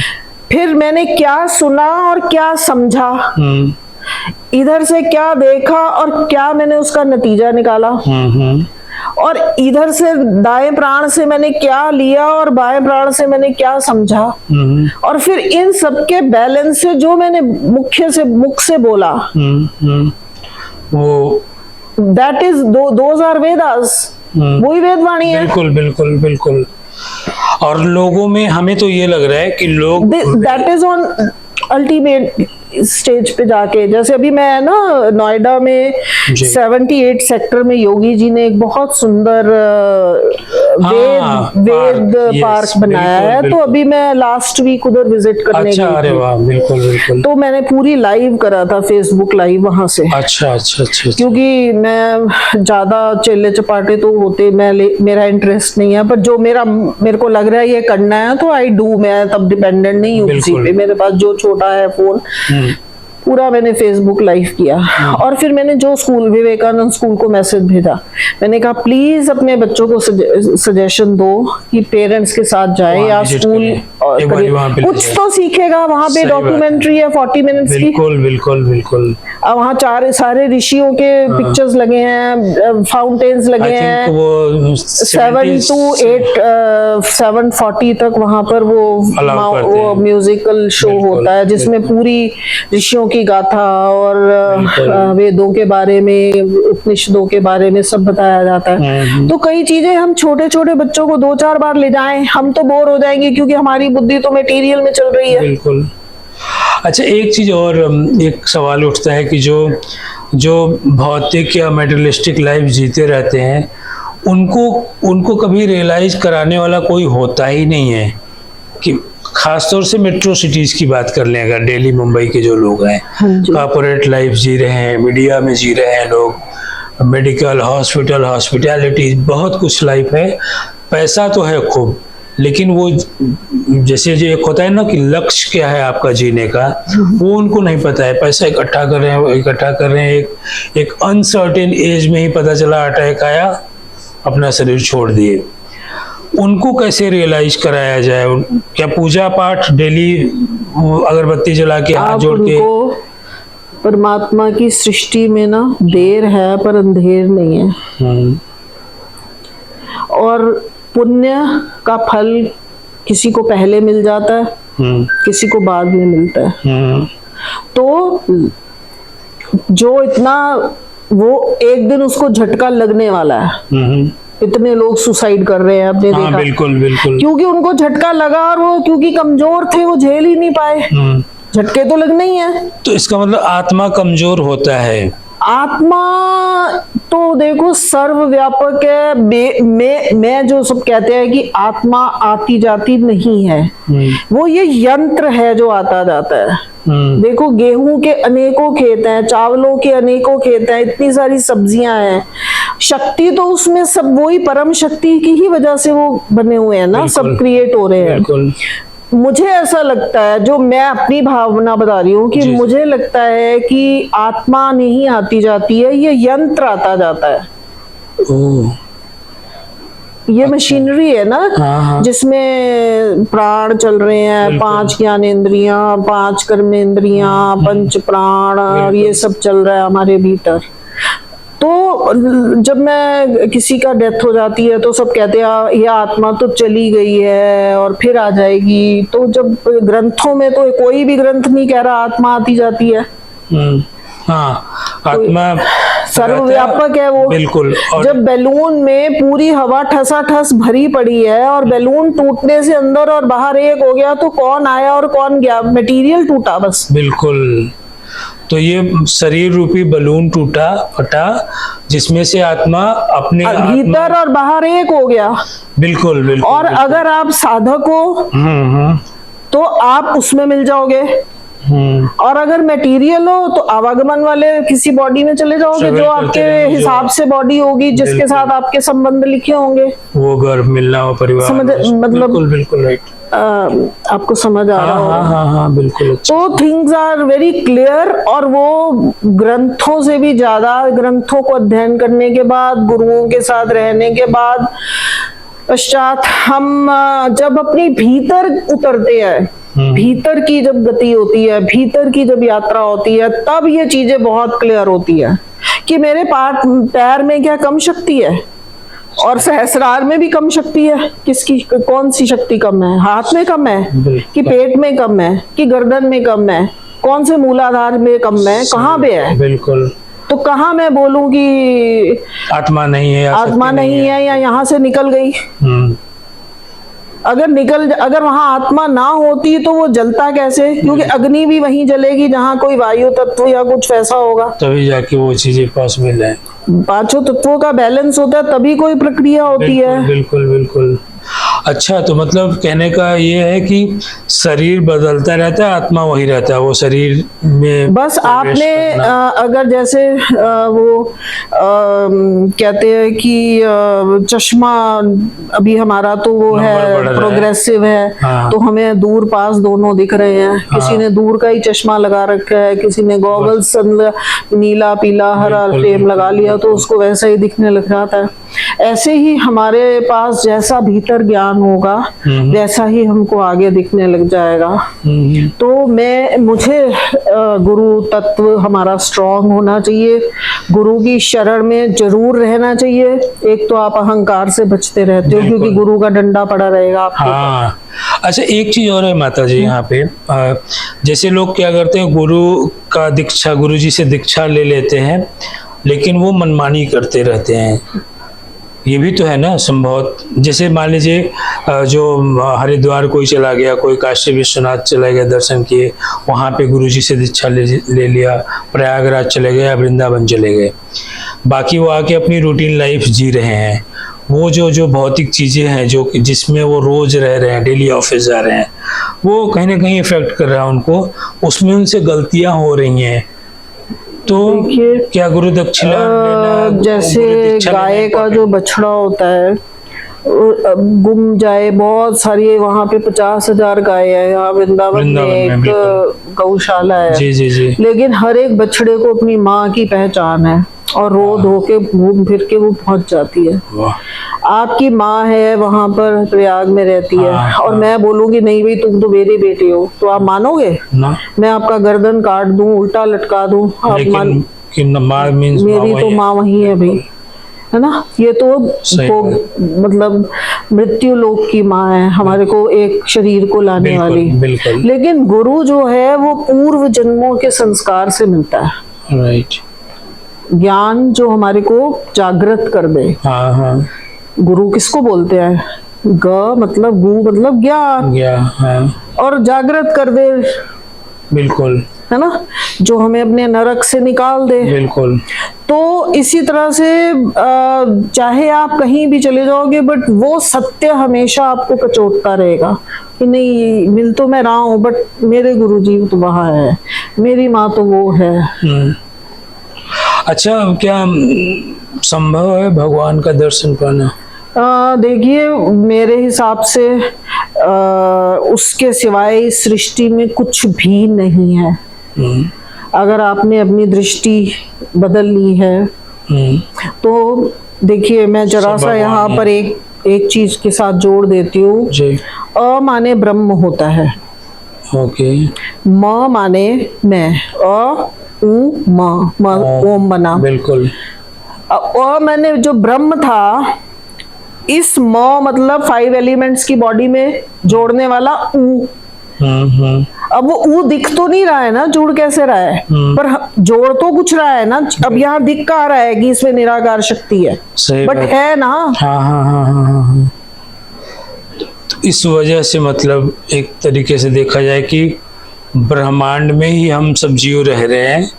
फिर मैंने क्या सुना और क्या समझा, इधर से क्या देखा और क्या मैंने उसका नतीजा निकाला, और इधर से दाएं प्राण से मैंने क्या लिया और बाएं प्राण से मैंने क्या समझा, और फिर इन सबके बैलेंस से जो मैंने मुख से बोला, वो That is those are Vedas, वही वेदवाणी है। बिल्कुल बिल्कुल बिल्कुल। और लोगों में हमें तो ये लग रहा है कि लोग that is on ultimate stage पे जाके, जैसे अभी मैं ना नोएडा में 78 सेक्टर में योगी जी ने एक बहुत सुंदर वेद पार्क बनाया है, तो अभी मैं लास्ट वीक उधर विजिट करने गई। अरे वाह, बिल्कुल बिल्कुल। तो मैंने पूरी लाइव करा था, फेसबुक लाइव वहां से। अच्छा अच्छा अच्छा। क्योंकि मैं ज्यादा चेले चपाटे तो होते मेरा इंटरेस्ट नहीं है, पर जो मेरे को लग रहा है ये करना है तो आई डू। मैं तब डिपेंडेंट नहीं हूँ किसी पे, मेरे पास जो छोटा है फोन, पूरा मैंने फेसबुक लाइव किया। और फिर मैंने जो स्कूल, विवेकानंद स्कूल को मैसेज भेजा, मैंने कहा प्लीज अपने बच्चों को सजेशन दो कि पेरेंट्स के साथ जाए या स्कूल कुछ तो सीखेगा। वहाँ पे डॉक्यूमेंट्री है 40 मिनट्स की। बिल्कुल बिल्कुल बिल्कुल। अब वहाँ सारे ऋषियों के पिक्चर्स लगे हैं, फाउंटेन्स लगे हैं। 7 to 8 7:40 तक वहाँ पर वो म्यूजिकल शो होता है, जिसमें पूरी ऋषियों की गाथा और वेदों के बारे में, उपनिषदों के बारे में सब बताया जाता है। तो कई चीजें हम छोटे छोटे बच्चों को 2-4 बार ले जाएं, हम तो बोर हो जाएंगे क्योंकि हमारी बुद्धि तो मटेरियल में चल रही है। बिल्कुल। अच्छा, एक चीज और, एक सवाल उठता है कि जो भौतिक या मेटेरियलिस्टिक लाइफ जीते रहते हैं, उनको कभी रियलाइज कराने वाला कोई होता ही नहीं है। कि खासतौर से मेट्रो सिटीज की बात कर लें, अगर दिल्ली मुंबई के जो लोग हैं, कॉर्पोरेट लाइफ जी रहे हैं, मीडिया में जी रहे हैं लोग, मेडिकल, हॉस्पिटल, हॉस्पिटैलिटी, बहुत कुछ लाइफ है, पैसा तो है खूब, लेकिन वो जैसे जो एक होता है ना कि लक्ष्य क्या है आपका जीने का, वो उनको नहीं पता है। पैसा इकट्ठा कर रहे हैं, एक अनसर्टेन एज में ही पता चला अटैक आया, अपना शरीर छोड़ दिए। उनको कैसे रियलाइज कराया जाए? क्या पूजा पाठ डेली अगरबत्ती जला के हाथ जोड़ के? परमात्मा की सृष्टि में ना देर है पर अंधेर नहीं है। और पुण्य का फल किसी को पहले मिल जाता है, किसी को बाद में मिलता है। तो जो इतना, वो एक दिन उसको झटका लगने वाला है। इतने लोग सुसाइड कर रहे हैं, आपने देखा? बिल्कुल बिल्कुल, क्योंकि उनको झटका लगा और वो क्योंकि कमजोर थे, वो झेल ही नहीं पाए। झटके तो लगने ही है। तो इसका मतलब आत्मा कमजोर होता है। आत्मा तो देखो सर्वव्यापक है। मैं जो सब कहते हैं कि आत्मा आती जाती नहीं है, वो ये यंत्र है जो आता जाता है। देखो गेहूं के अनेकों खेत हैं, चावलों के अनेकों खेत हैं, इतनी सारी सब्जियां हैं। शक्ति तो उसमें सब वही परम शक्ति की ही वजह से वो बने हुए हैं ना, सब क्रिएट हो रहे हैं। मुझे ऐसा लगता है, जो मैं अपनी भावना बता रही हूँ, कि मुझे लगता है कि आत्मा नहीं आती जाती है, ये यंत्र आता जाता है। ये मशीनरी है ना, जिसमें प्राण चल रहे हैं, 5 ज्ञानेंद्रियां, 5 कर्मेंद्रियां, पंच प्राण, और ये सब चल रहा है हमारे भीतर। तो जब मैं किसी का डेथ हो जाती है तो सब कहते हैं ये आत्मा तो चली गई है और फिर आ जाएगी। तो जब ग्रंथों में तो कोई भी ग्रंथ नहीं कह रहा आत्मा आती जाती है। आत्मा सर्वव्यापक है वो। बिल्कुल। जब बैलून में पूरी हवा ठसाठस भरी पड़ी है और बैलून टूटने से अंदर और बाहर एक हो गया, तो कौन आया और कौन गया? मटेरियल टूटा बस। बिल्कुल। तो ये शरीर रूपी बलून टूटा फटा, जिसमें से आत्मा अपने भीतर और बाहर एक हो गया। बिल्कुल बिल्कुल। और अगर आप साधक हो तो आप उसमें मिल जाओगे, और अगर मटेरियल हो तो आवागमन वाले किसी बॉडी में चले जाओगे, जो आपके हिसाब से बॉडी होगी, जिसके साथ आपके संबंध लिखे होंगे, वो घर मिलना हो, परिवार, मतलब बिल्कुल राइट। आपको समझ आ रहा होगा? हाँ बिल्कुल। तो थिंग्स आर वेरी क्लियर। और वो ग्रंथों से भी ज्यादा, ग्रंथों को अध्ययन करने के बाद, गुरुओं के साथ रहने के बाद पश्चात, हम जब अपनी भीतर उतरते हैं, भीतर की जब गति होती है, भीतर की जब यात्रा होती है, तब ये चीजें बहुत क्लियर होती है कि मेरे पैर में क्या कम शक्ति है, और सहस्रार में भी कम शक्ति है। किसकी, कौन सी शक्ति कम है? हाथ में कम है कि पेट में कम है कि गर्दन में कम है? कौन से मूलाधार में कम है? कहाँ पे है? बिल्कुल। तो कहाँ मैं बोलूं कि आत्मा नहीं है, आत्मा नहीं है, या यहाँ से निकल गई? अगर वहां आत्मा ना होती तो वो जलता कैसे? क्योंकि अग्नि भी वहीं जलेगी जहाँ कोई वायु तत्व या कुछ वैसा होगा, तभी जाके वो चीजें पॉसिबल है। 5 तत्वों का बैलेंस होता है, तभी कोई प्रक्रिया होती है। बिल्कुल बिल्कुल। अच्छा, तो मतलब कहने का ये है कि शरीर बदलता रहता है, आत्मा वही रहता है, वो शरीर में बस आपने अगर जैसे वो कहते हैं कि चश्मा अभी हमारा तो वो है प्रोग्रेसिव है, तो हमें दूर पास दोनों दिख रहे हैं। किसी ने दूर का ही चश्मा लगा रखा है, किसी ने गॉगल्स नीला पीला हरा फ्रेम लगा लिया तो उसको वैसा ही दिखने लग जाता है। ऐसे ही हमारे पास जैसा भीतर ज्ञान होगा वैसा ही हमको आगे दिखने लग जाएगा। तो मुझे गुरु तत्व हमारा स्ट्रॉन्ग होना चाहिए, गुरु की शरण में जरूर रहना चाहिए। एक तो आप अहंकार से बचते रहते हो क्योंकि गुरु का डंडा पड़ा रहेगा आपको। हाँ। अच्छा, एक चीज और है माता जी यहाँ पे, जैसे लोग क्या करते हैं, गुरु जी से दीक्षा ले लेते हैं, लेकिन वो मनमानी करते रहते हैं। ये भी तो है ना संभव। जैसे मान लीजिए जो हरिद्वार कोई चला गया, कोई काशी विश्वनाथ चला गया, दर्शन किए, वहाँ पे गुरुजी से दीक्षा ले लिया, प्रयागराज चले गए या वृंदावन चले गए, बाकी वो आके अपनी रूटीन लाइफ जी रहे हैं। वो जो भौतिक चीज़ें हैं जो जिसमें वो रोज़ रह रहे हैं, डेली ऑफिस जा रहे हैं, वो कहीं ना कहीं इफेक्ट कर रहा है उनको, उसमें उनसे गलतियाँ हो रही हैं। तो क्या गुरु दक्षिणा जैसे गाय का जो बछड़ा होता है गुम जाए, बहुत सारी वहाँ पे 50,000 गाय है, यहाँ वृंदावन में एक गौशाला है। जी। लेकिन हर एक बछड़े को अपनी माँ की पहचान है और रो धो के घूम फिर के वो पहुंच जाती है। आपकी माँ है वहां पर प्रयाग में रहती है, और मैं बोलूंगी नहीं भाई तुम तो मेरे बेटे हो, तो आप मानोगे ना? मैं आपका गर्दन काट दूं, उल्टा लटका दूं, आप मेरी तो माँ वही है भाई, है ना? ये तो मतलब मृत्यु लोक की माँ है, हमारे को एक शरीर को लाने बिल्कुल, वाली। बिल्कुल। लेकिन गुरु जो है वो पूर्व जन्मों के संस्कार से मिलता है। राइट। ज्ञान जो हमारे को जागृत कर दे। हाँ हाँ। गुरु किसको बोलते हैं? ग मतलब गु मतलब ज्ञान, हाँ। और जागृत कर दे, बिल्कुल, है ना, जो हमें अपने नरक से निकाल दे। बिल्कुल। तो इसी तरह से चाहे आप कहीं भी चले जाओगे, बट वो सत्य हमेशा आपको कचोटता रहेगा कि नहीं, मिल तो मैं रहा हूँ बट मेरे गुरुजी तो वहाँ है, मेरी माँ तो वो है। अच्छा, क्या संभव है भगवान का दर्शन पाना? देखिए, मेरे हिसाब से उसके सिवाय इस सृष्टि में कुछ भी नहीं है। अगर आपने अपनी दृष्टि बदल ली है तो देखिए, मैं जरा सा यहाँ पर एक चीज के साथ जोड़ देती हूँ। अ माने ब्रह्म होता है, ओके। म माने मैं, अ उ म ओम बना। बिल्कुल। अ मैंने जो ब्रह्म था, इस म मतलब 5 एलिमेंट्स की बॉडी में जोड़ने वाला उ। अब वो ऊ दिख तो नहीं रहा है ना, जुड़ कैसे रहा है, पर जोड़ तो कुछ रहा है ना। अब यहाँ दिख कहा रहा है कि इसमें निराकार शक्ति है, बट है ना। हाँ हाँ हाँ हाँ हाँ। तो इस वजह से मतलब एक तरीके से देखा जाए कि ब्रह्मांड में ही हम सब जीव रह रहे हैं,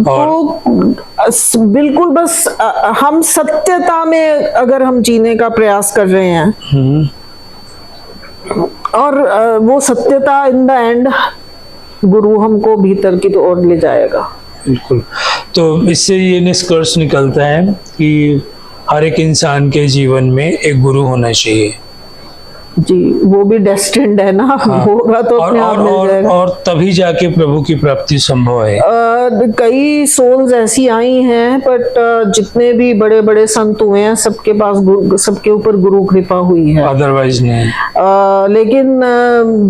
और तो बिल्कुल बस हम सत्यता में अगर हम जीने का प्रयास कर रहे हैं, और वो सत्यता इन द एंड गुरु हमको भीतर की ओर ले जाएगा। बिल्कुल। तो इससे ये निष्कर्ष निकलता है कि हर एक इंसान के जीवन में एक गुरु होना चाहिए। जी, वो भी डेस्टिन्ड है ना। हाँ। होगा तो अपने आप मिल जाएगा। और तभी जाके प्रभु की प्राप्ति संभव है। कई सोल्स ऐसी आई हैं, बट जितने भी बड़े बड़े संत हुए हैं, सबके पास सबके ऊपर गुरु कृपा हुई है, अदरवाइज नहीं। लेकिन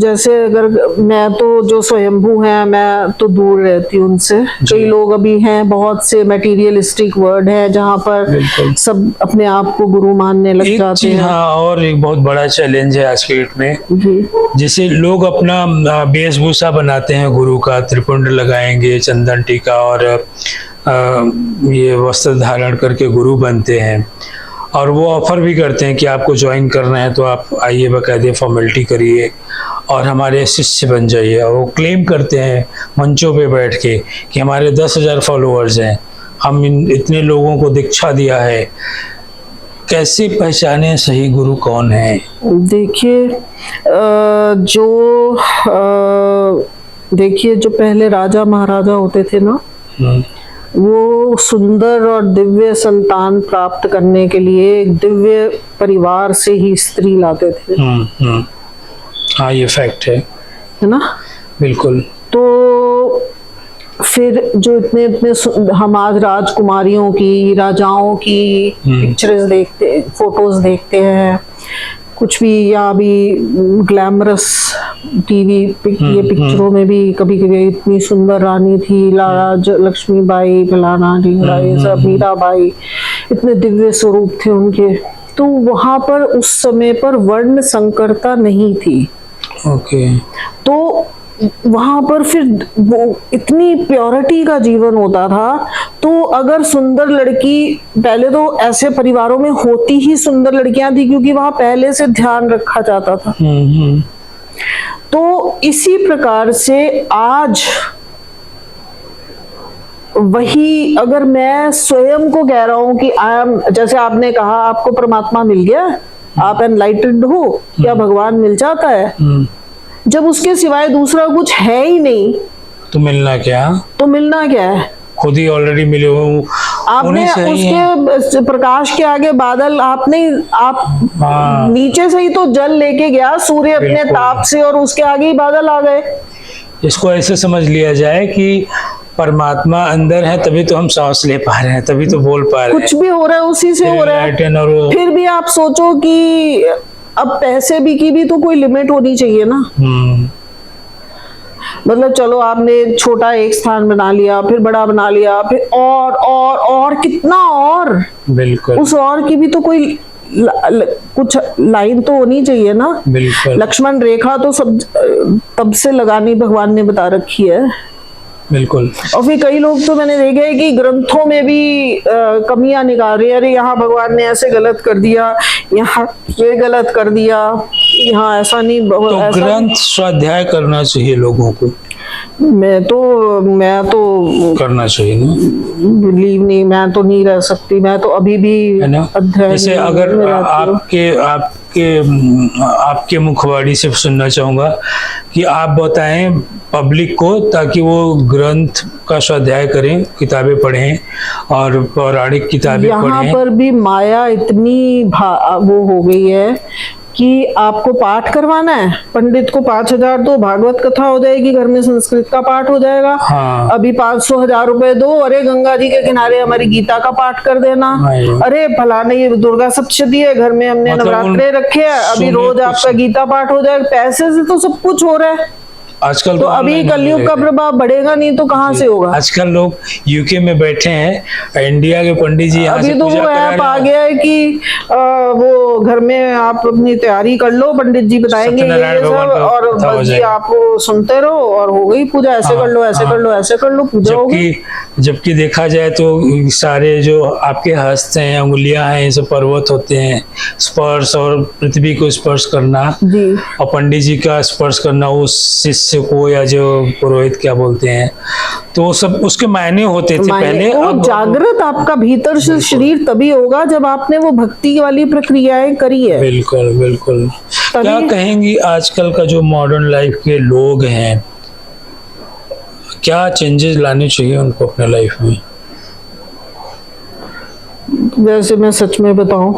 जैसे अगर मैं तो जो स्वयंभू हैं, मैं तो दूर रहती हूँ उनसे। कई लोग अभी हैं, बहुत से मटेरियलिस्टिक वर्ड है जहाँ पर सब अपने आप को गुरु मानने लग जाते हैं। हाँ, और एक बहुत बड़ा चैलेंज है आज के डेट में, जैसे लोग अपना वेशभूषा बनाते हैं गुरु का, त्रिपुंड लगाएंगे, चंदन टीका और ये वस्त्र धारण करके गुरु बनते हैं, और वो ऑफर भी करते हैं कि आपको ज्वाइन करना है तो आप आइए, बाकायदे फॉर्मेलिटी करिए और हमारे शिष्य बन जाइए। और वो क्लेम करते हैं मंचों पे बैठ के कि हमारे 10,000 फॉलोअर्स हैं, हम इतने लोगों को दीक्षा दिया है। कैसे पहचाने सही गुरु कौन है? देखिए, जो पहले राजा महाराजा होते थे ना, वो सुंदर और दिव्य संतान प्राप्त करने के लिए एक दिव्य परिवार से ही स्त्री लाते थे। हाँ, ये फैक्ट है ना। बिल्कुल। तो फिर जो इतने हम आज राजकुमारियों की, राजाओं की पिक्चर्स देखते, फोटोज देखते हैं, कुछ भी, या भी ग्लैमरस टीवी ये पिक्चरों में भी कभी कभी इतनी सुंदर रानी थी, लक्ष्मीबाई, फलाना ढींगरा, ये सब, मीराबाई, इतने दिव्य स्वरूप थे उनके। तो वहां पर उस समय पर वर्ण संकरता नहीं थी। ओके। तो वहां पर फिर वो इतनी प्योरिटी का जीवन होता था। तो अगर सुंदर लड़की, पहले तो ऐसे परिवारों में होती ही सुंदर लड़कियां थी क्योंकि वहां पहले से ध्यान रखा जाता था। तो इसी प्रकार से आज वही, अगर मैं स्वयं को कह रहा हूं कि आई एम, जैसे आपने कहा आपको परमात्मा मिल गया, आप एनलाइटेंड हो, क्या भगवान मिल जाता है? जब उसके सिवाय दूसरा कुछ है ही नहीं तो मिलना क्या? है? खुद ही ऑलरेडी मिले हो आपने। उसके प्रकाश के आगे बादल आप नीचे से ही तो जल लेके गया सूर्य अपने ताप से, और उसके आगे ही बादल आ गए। इसको ऐसे समझ लिया जाए कि परमात्मा अंदर है, तभी तो हम सांस ले पा रहे हैं, तभी तो बोल पा रहे हैं, कुछ भी हो रहा है उसी से हो रहा है। फिर भी आप सोचो कि अब पैसे की भी तो कोई लिमिट होनी चाहिए ना। मतलब चलो, आपने छोटा एक स्थान बना लिया, फिर बड़ा बना लिया, फिर और कितना और, बिल्कुल, उस और की भी तो कोई कुछ लाइन तो होनी चाहिए ना। बिल्कुल लक्ष्मण रेखा तो सब तब से लगानी भगवान ने बता रखी है। बिल्कुल। और फिर कई लोग तो मैंने देखे हैं कि ग्रंथों में भी कमियां निकाल रहे हैं, अरे यहाँ भगवान ने ऐसे गलत कर दिया, यहाँ ये गलत कर दिया, यहाँ ऐसा नहीं। तो ऐसा ग्रंथ स्वाध्याय करना चाहिए लोगों को, मैं तो करना चाहिए ना, बिलीव नहीं, मैं तो नहीं रह सकती, मैं तो अभी भी है ना। अध्ययन जैसे में अगर रहती हूँ। आपके मुखवाणी से सुनना चाहूंगा कि आप बताएं पब्लिक को, ताकि वो ग्रंथ का स्वाध्याय करें, किताबें पढ़ें और पौराणिक किताबें यहाँ पढ़ें। पर भी माया इतनी वो हो गई है कि आपको पाठ करवाना है, पंडित को 5,000 दो, भागवत कथा हो जाएगी, घर में संस्कृत का पाठ हो जाएगा। हाँ। अभी 500,000 रुपए दो, अरे गंगा जी के किनारे हमारी गीता का पाठ कर देना, हाँ। अरे फलाने ये दुर्गा सप्तशती है, घर में हमने मतलब नवरात्रे रखे हैं, अभी रोज आपका गीता पाठ हो जाएगा। पैसे से तो सब कुछ हो रहा है, आजकल तो अभी कलयुग का प्रभाव बढ़ेगा नहीं तो कहाँ से होगा। आजकल लोग यूके में बैठे हैं, इंडिया के पंडित जी यहाँ से अभी तो पूजा वो करा ऐप रहे आ हैं। गया है कि वो घर में आप अपनी तैयारी कर लो, पंडित जी बताएंगे ये सत्यनारायण सब, भगवान का और कथा हो बस जी जाएगा। आप वो सुनते रहो और हो गई पूजा। ऐसे कर लो, ऐसे कर लो, ऐसे कर लो, पूजा होगी। जबकि देखा जाए तो सारे जो आपके हस्त हैं, उंगलियां हैं, ये सब पर्वत होते हैं, स्पर्श और पृथ्वी को स्पर्श करना जी और पंडित जी का स्पर्श करना उस शिष्य को, या जो पुरोहित क्या बोलते हैं, तो सब उसके मायने होते थे पहले। वो अब जागृत आपका भीतर से शरीर तभी होगा जब आपने वो भक्ति वाली प्रक्रियाएं करी है। बिल्कुल बिल्कुल। क्या कहेंगी आजकल का जो मॉडर्न लाइफ के लोग हैं, क्या चेंजेस लाने चाहिए उनको अपने लाइफ में? वैसे मैं सच में बताऊं,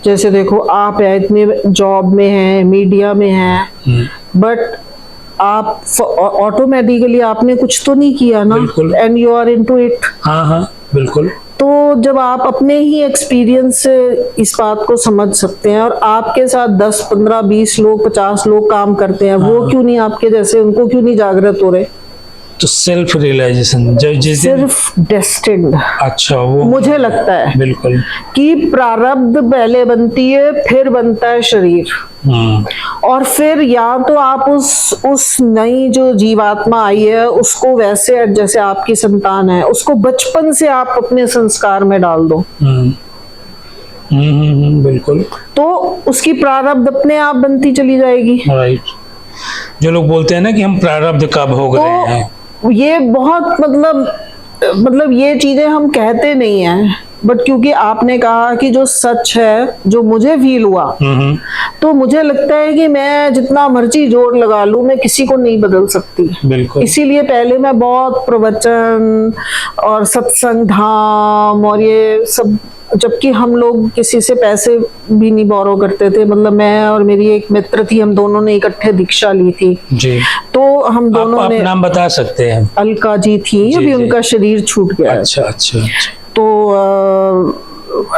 जैसे देखो आप इतने जॉब में हैं, मीडिया में हैं, बट आप ऑटोमेटिकली आपने कुछ तो नहीं किया ना, बिल्कुल। And you are into it. हाँ हाँ बिल्कुल। तो जब आप अपने ही एक्सपीरियंस से इस बात को समझ सकते हैं, और आपके साथ 10, 15, 20 लोग, 50 लोग काम करते हैं, वो क्यों नहीं आपके जैसे, उनको क्यों नहीं जागृत हो रहे? तो सेल्फ रियलाइजेशन सिर्फ डेस्टिन्ड। अच्छा, वो मुझे लगता है बिल्कुल कि प्रारब्ध पहले बनती है, फिर बनता है शरीर, और फिर या तो आप उस नई जो जीवात्मा आई है उसको वैसे, जैसे आपकी संतान है, उसको बचपन से आप अपने संस्कार में डाल दो, बिल्कुल, तो उसकी प्रारब्ध अपने आप बनती चली जाएगी। राइट। जो लोग बोलते हैं ना कि हम प्रारब्ध का भोग रहे हैं, तो ये बहुत मतलब ये चीजें हम कहते नहीं हैं, बट क्योंकि आपने कहा कि जो सच है, जो मुझे फील हुआ, तो मुझे लगता है कि मैं जितना मर्जी जोर लगा लूं, मैं किसी को नहीं बदल सकती। बिल्कुल। इसीलिए पहले मैं बहुत प्रवचन और सत्संग धाम और ये सब, जबकि हम लोग किसी से पैसे भी नहीं बोरो करते थे, मतलब मैं और मेरी एक मित्र थी, हम दोनों ने इकट्ठे दीक्षा ली थी जी। तो हम दोनों ने, नाम बता सकते हैं? अलका जी थी, अभी उनका शरीर छूट गया। अच्छा अच्छा अच्छा। तो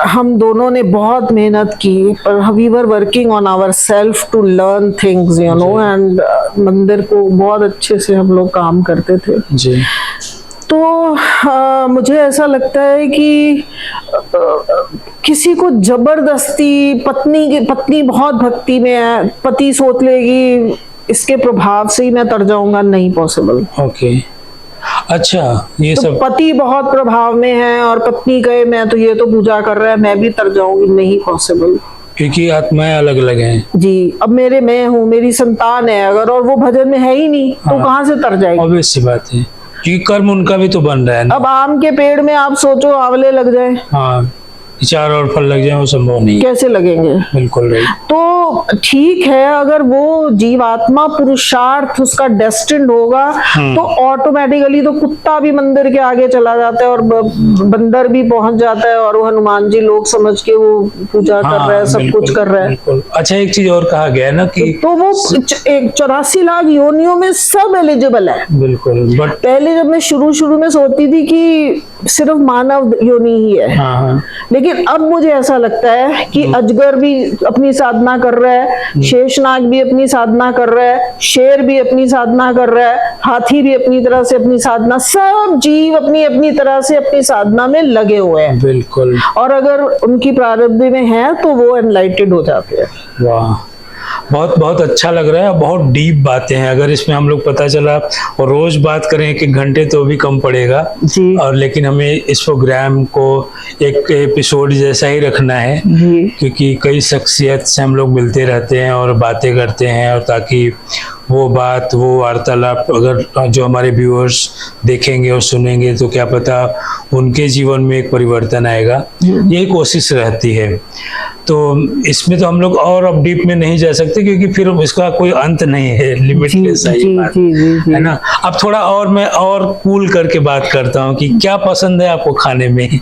हम दोनों ने बहुत मेहनत की, पर we were working on our self to learn things, you know, and मंदिर को बहुत अच्छे से हम लोग काम करते थे जी। तो मुझे ऐसा लगता है कि किसी को जबरदस्ती, पत्नी बहुत भक्ति में है, पति सोच लेगी इसके प्रभाव से ही मैं तर जाऊंगा, नहीं पॉसिबल। ओके, अच्छा, ये तो सब पति बहुत प्रभाव में है और पत्नी कहे मैं तो ये तो पूजा कर रहा है, मैं भी तर जाऊंगी, नहीं पॉसिबल, क्योंकि आत्माएं अलग अलग हैं जी। अब मैं हूँ, मेरी संतान है अगर, और वो भजन में है ही नहीं, तो कहाँ से तर जाएगी? ऑब्वियस सी बात है, क्योंकि कर्म उनका भी तो बन रहा है ना। अब आम के पेड़ में आप सोचो आंवले लग जाए, हाँ, 4 और फल लग जाए, वो संभव नहीं, कैसे लगेंगे? बिल्कुल राइट। तो ठीक है, अगर वो जीवात्मा पुरुषार्थ उसका डेस्टिन्ड होगा, तो ऑटोमेटिकली तो कुत्ता भी मंदिर के आगे चला जाता है और बंदर भी पहुंच जाता है, और वो हनुमान जी लोग समझ के वो पूजा कर रहा है, सब कुछ कर रहा है। अच्छा, एक चीज और कहा गया ना कि तो वो 84 लाख योनियों में सब एलिजिबल है। बिल्कुल, बट पहले जब मैं शुरू में सोचती थी कि सिर्फ मानव योनि ही है। हाँ हाँ लेकिन अब मुझे ऐसा लगता है कि अजगर भी अपनी साधना कर रहा है, शेषनाग भी अपनी साधना कर रहा है, शेर भी अपनी साधना कर रहा है, हाथी भी अपनी तरह से अपनी साधना, सब जीव अपनी अपनी तरह से अपनी साधना में लगे हुए हैं। बिल्कुल। और अगर उनकी प्रारब्ध में है तो वो एनलाइटेड हो जाते हैं। वाह, बहुत बहुत अच्छा लग रहा है। बहुत डीप बातें हैं। अगर इसमें हम लोग पता चला और रोज बात करें 1 घंटे तो भी कम पड़ेगा जी। और लेकिन हमें इस प्रोग्राम को एक एपिसोड जैसा ही रखना है जी। क्योंकि कई शख्सियत से हम लोग मिलते रहते हैं और बातें करते हैं और ताकि वो बात, वो वार्तालाप अगर जो हमारे व्यूअर्स देखेंगे और सुनेंगे तो क्या पता उनके जीवन में एक परिवर्तन आएगा, यही कोशिश रहती है। तो इसमें तो हम लोग और अब डीप में नहीं जा सकते क्योंकि फिर इसका कोई अंत नहीं है, लिमिटलेस है ये बात, है ना। अब थोड़ा और मैं और कूल करके बात करता हूँ कि क्या पसंद है आपको खाने में?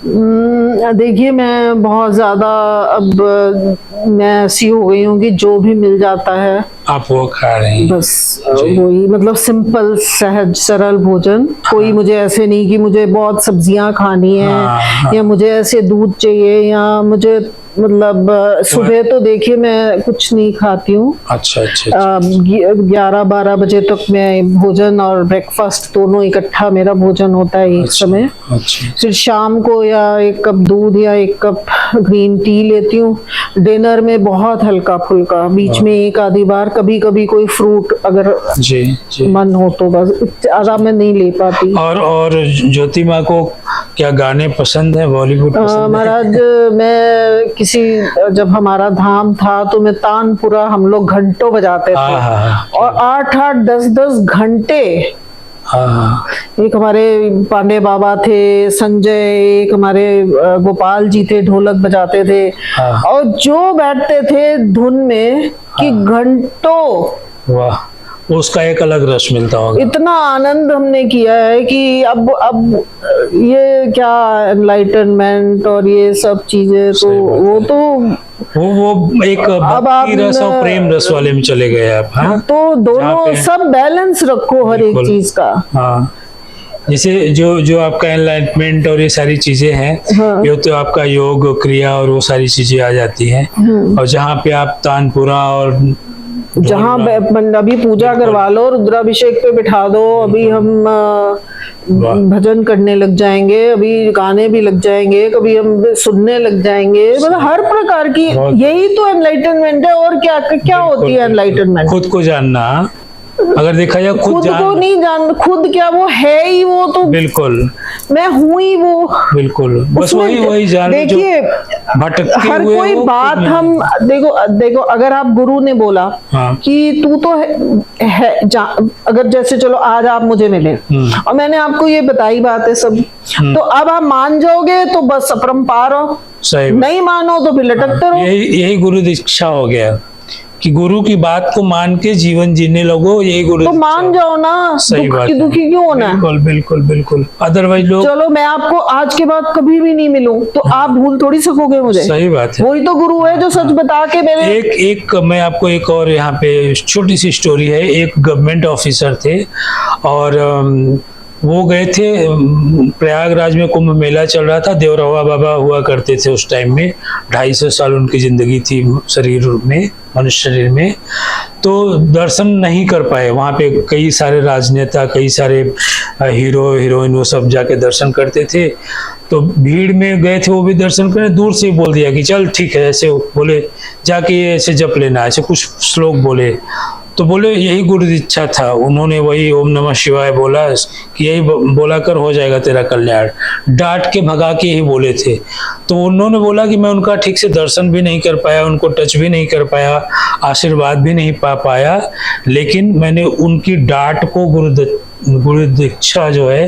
देखिए, मैं बहुत ज्यादा अब मैं ऐसी हो गई हूँ कि जो भी मिल जाता है आप वो खा रहे हैं, बस वही, मतलब सिंपल सहज सरल भोजन। कोई मुझे ऐसे नहीं कि मुझे बहुत सब्जियां खानी है या मुझे ऐसे दूध चाहिए या मुझे, मतलब सुबह तो देखिए मैं कुछ नहीं खाती हूँ। अच्छा 11-12 बजे तक मैं भोजन और ब्रेकफास्ट दोनों इकट्ठा मेरा भोजन होता है एक समय। फिर शाम को या 1 कप दूध या 1 कप ग्रीन टी लेती हूँ। डिनर में बहुत हल्का फुल्का, बीच में 1 आधी बार कभी कभी कोई फ्रूट अगर जी मन हो तो, बस ज्यादा मैं नहीं ले पाती। और ज्योति माँ को क्या गाने पसंद है? बॉलीवुड पसंद है? महाराज, मैं जब हमारा धाम था तो मैं तानपुरा हम लोग घंटों बजाते थे और 8-8 10-10 घंटे। एक हमारे पांडे बाबा थे, संजय, एक हमारे गोपाल जी थे, ढोलक बजाते थे और जो बैठते थे धुन में कि घंटों। वाह, उसका एक अलग रस मिलता होगा। इतना आनंद हमने किया है कि अब ये क्या एनलाइटनमेंट और ये सब चीजें, तो वो तो वो एक भक्ति रस और प्रेम रस वाले में चले गए आप। हाँ, तो दोनों सब बैलेंस रखो हर एक चीज का। हाँ, जैसे जो आपका एनलाइटमेंट और ये सारी चीजें हैं, ये तो आपका योग क्रिया और वो सारी चीजें आ जाती हैं। और जहाँ पे आप तानपुरा और जहाँ अभी पूजा करवा लो, रुद्राभिषेक पे बिठा दो, अभी हम भजन करने लग जाएंगे, अभी गाने भी लग जाएंगे, कभी हम सुनने लग जाएंगे, मतलब हर प्रकार की, यही तो एनलाइटनमेंट है। और क्या होती है एनलाइटनमेंट? खुद को जानना। अगर देखा जाए खुद को नहीं जान, खुद क्या, वो है ही वो तो, बिल्कुल मैं हूँ ही वो, बिल्कुल बस वही जान। देखिए, हर कोई बात हम देखो अगर आप गुरु ने बोला कि तू तो है अगर जैसे चलो आज आप मुझे मिले और मैंने आपको ये बताई बात है सब, तो अब आप मान जाओगे तो बस अपरंपार हो, सही, नहीं मानो तो फिर लटकते रहो। यही गुरु दीक्षा हो गया कि गुरु की बात को मान के जीवन जीने लगो, यही गुरु। तो मान जाओ ना, सही बात, दुखी क्यों होना है? बिल्कुल अदरवाइज लोग, चलो मैं आपको आज के बाद कभी भी नहीं मिलूं तो आप भूल थोड़ी सकोगे मुझे। सही बात है, वही तो गुरु है जो सच बता के मेरे। एक मैं आपको एक और यहाँ पे छोटी सी स्टोरी है। एक गवर्नमेंट ऑफिसर थे और वो गए थे प्रयागराज में, कुंभ मेला चल रहा था। देवरवा बाबा हुआ करते थे उस टाइम में, 250 साल उनकी जिंदगी थी शरीर में, मनुष्य शरीर में। तो दर्शन नहीं कर पाए वहाँ पे। कई सारे राजनेता, कई सारे हीरो हीरोइन वो सब जाके दर्शन करते थे। तो भीड़ में गए थे वो भी दर्शन करने, दूर से बोल दिया कि चल ठीक है, ऐसे बोले जाके ऐसे जप लेना, ऐसे कुछ श्लोक बोले। तो बोले यही गुरु दीक्षा था, उन्होंने वही ओम नमः शिवाय बोला कि यही बोला कर हो जाएगा तेरा कल्याण, डांट के भगा के यही बोले थे। तो उन्होंने बोला कि मैं उनका ठीक से दर्शन भी नहीं कर पाया, उनको टच भी नहीं कर पाया, आशीर्वाद भी नहीं पा पाया, लेकिन मैंने उनकी डांट को गुरु दीक्षा जो है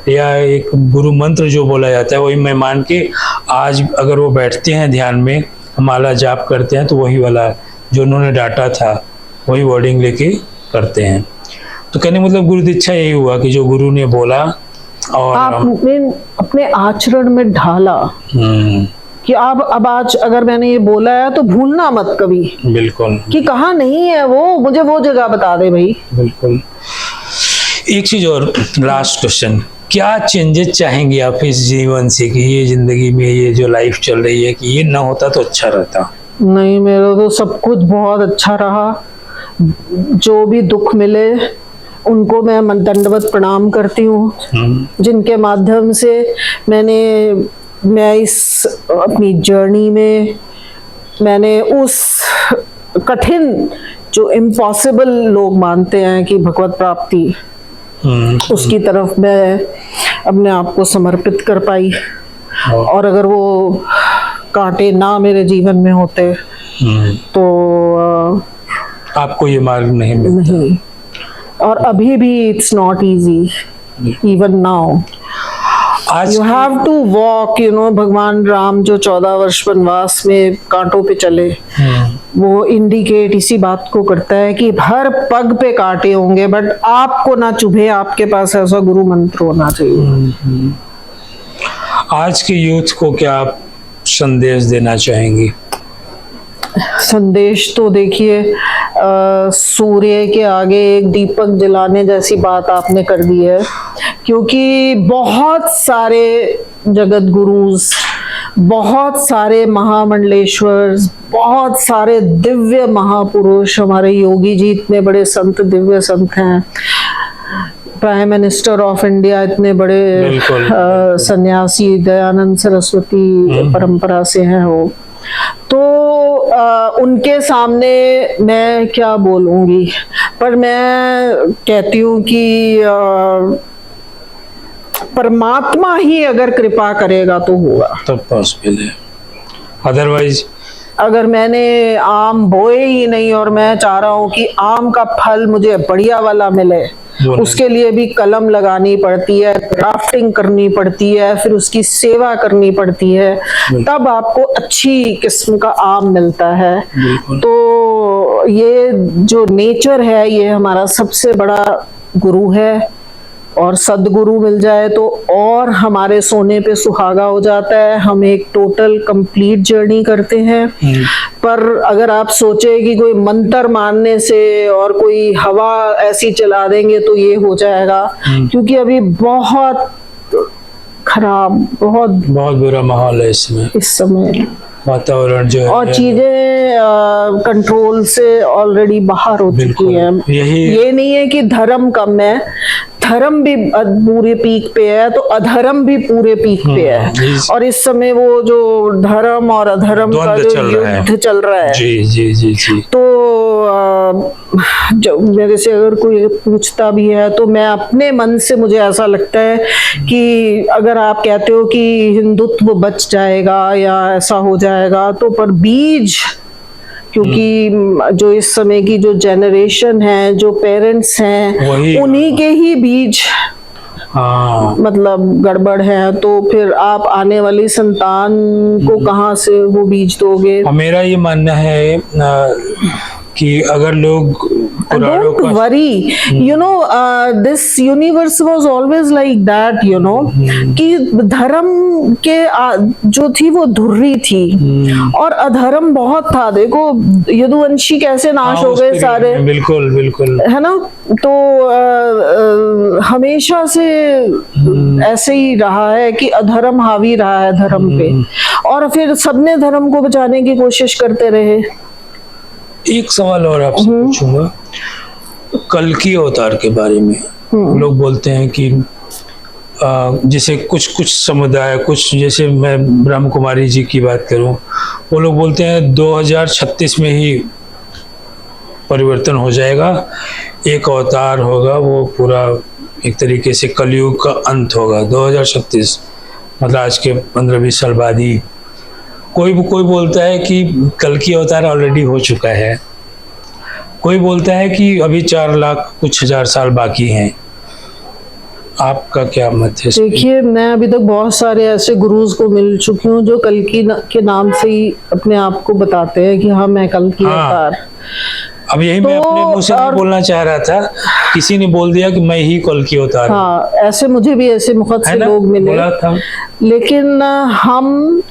या एक गुरु मंत्र जो बोला जाता है वही मैं मान के आज अगर वो बैठते हैं ध्यान में, माला जाप करते हैं तो वही वाला जो उन्होंने डांटा था वही वर्डिंग लेके करते हैं। तो कहने मतलब गुरु दीक्षा यही हुआ कि जो गुरु ने बोला और आपने अपने आचरण में ढाला कि आप अब आज अगर मैंने ये बोला है तो भूलना मत कभी, बिल्कुल, कि कहाँ नहीं है वो, मुझे वो जगह बता दे भाई। बिल्कुल। एक चीज और, लास्ट क्वेश्चन, क्या चेंजेस चाहेंगे आप इस जीवन से कि ये जिंदगी में ये जो लाइफ चल रही है कि ये ना होता तो अच्छा रहता? नहीं, मेरा तो सब कुछ बहुत अच्छा रहा। जो भी दुख मिले उनको मैं दंडवत प्रणाम करती हूँ, जिनके माध्यम से मैं इस अपनी जर्नी में मैंने उस कठिन जो इम्पॉसिबल लोग मानते हैं कि भगवत प्राप्ति, उसकी तरफ मैं अपने आप को समर्पित कर पाई। और अगर वो कांटे ना मेरे जीवन में होते तो आपको ये मार्ग नहीं मिलता। नहीं। और अभी भी it's not easy even now. आज यू हैव टू वॉक, भगवान राम जो 14 वर्ष वनवास में कांटों पे चले, वो इंडिकेट इसी बात को करता है कि हर पग पे कांटे होंगे, बट आपको ना चुभे, आपके पास ऐसा गुरु मंत्र होना चाहिए। आज के यूथ को क्या आप संदेश देना चाहेंगी? संदेश तो देखिए, सूर्य के आगे एक दीपक जलाने जैसी बात आपने कर दी है, क्योंकि बहुत सारे जगत गुरुज, बहुत सारे महामंडलेश्वर, बहुत सारे दिव्य महापुरुष, हमारे योगी जी इतने बड़े संत, दिव्य संत हैं, प्राइम मिनिस्टर ऑफ इंडिया इतने बड़े सन्यासी, दयानंद सरस्वती परंपरा से हैं वो। तो उनके सामने मैं क्या बोलूंगी, पर मैं कहती हूँ कि परमात्मा ही अगर कृपा करेगा तो होगा, तब पॉसिबल है, अदरवाइज अगर मैंने आम बोए ही नहीं और मैं चाह रहा हूँ कि आम का फल मुझे बढ़िया वाला मिले, उसके लिए भी कलम लगानी पड़ती है, ग्राफ्टिंग करनी पड़ती है, फिर उसकी सेवा करनी पड़ती है, तब आपको अच्छी किस्म का आम मिलता है। तो ये जो नेचर है, ये हमारा सबसे बड़ा गुरु है, और सदगुरु मिल जाए तो और हमारे सोने पे सुहागा हो जाता है। हम एक टोटल कंप्लीट जर्नी करते हैं। पर अगर आप सोचे कि कोई मंत्र मारने से और कोई हवा ऐसी चला देंगे तो ये हो जाएगा, क्योंकि अभी बहुत खराब, बहुत बुरा माहौल है इसमें, इस समय वातावरण जो है, और चीजें कंट्रोल से ऑलरेडी बाहर हो चुकी हैं। ये नहीं है कि धर्म कम है, धर्म भी पूरे पीक पे है, तो अधर्म भी पूरे पीक पे है। और इस समय वो जो धर्म और अधर्म का जो युद्ध चल रहा है, जी जी जी जी, तो जो मेरे से अगर कोई पूछता भी है तो मैं अपने मन से, मुझे ऐसा लगता है कि अगर आप कहते हो कि हिंदुत्व बच जाएगा या ऐसा हो जाएगा, तो पर बीज, क्योंकि जो इस समय की जो जनरेशन है, जो पेरेंट्स हैं, उन्हीं के ही बीज मतलब गड़बड़ है, तो फिर आप आने वाली संतान को कहाँ से वो बीज दोगे? मेरा ये मानना है कि अगर लोग Don't worry, this universe was always like that, कि धर्म के जो थी वो धुर्री थी और अधर्म बहुत था। देखो यदुवंशी कैसे नाश हो गए सारे, बिल्कुल बिल्कुल, है ना। तो हमेशा से ऐसे ही रहा है कि अधर्म हावी रहा है धर्म पे, और फिर सबने धर्म को बचाने की कोशिश करते रहे। एक सवाल और आपसे पूछूंगा, कल की अवतार के बारे में लोग बोलते हैं कि जैसे कुछ समुदाय, कुछ जैसे मैं ब्रह्म कुमारी जी की बात करूं, वो लोग बोलते हैं 2036 में ही परिवर्तन हो जाएगा, एक अवतार होगा, वो पूरा एक तरीके से कलयुग का अंत होगा 2036, मतलब आज के 15-20 साल बाद ही। कोई बोलता है कि कल की अवतार ऑलरेडी हो चुका है, कोई बोलता है कि अभी 4 लाख कुछ हजार साल बाकी हैं। आपका क्या मत है? देखिए, मैं अभी तक बहुत सारे ऐसे गुरुज को मिल चुकी हूँ जो कल की के नाम से ही अपने आप को बताते हैं कि हाँ मैं कल की अवतार। अब यही मैं अपने मुंह से बोलना चाह रहा था, किसी ने बोल दिया कि मैं ही कल की अवतार। हाँ, ऐसे मुझे भी ऐसे बहुत से लोग मिले, लेकिन हम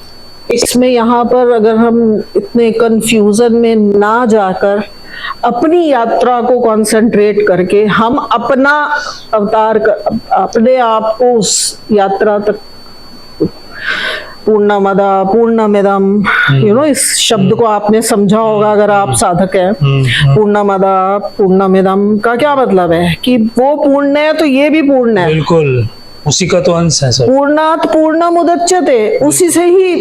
इसमें यहाँ पर अगर हम इतने कंफ्यूजन में ना जाकर अपनी यात्रा को कंसंट्रेट करके हम अपना अवतार अपने आप को उस यात्रा तक पूर्णमदा पूर्णमिदम, इस शब्द को आपने समझा होगा अगर आप साधक हैं। पूर्णमदा पूर्णमिदम का क्या मतलब है कि वो पूर्ण है तो ये भी पूर्ण है, बिल्कुल उसी का तो अंश है सब। पूर्णात पूर्णमुदच्यते, उसी से ही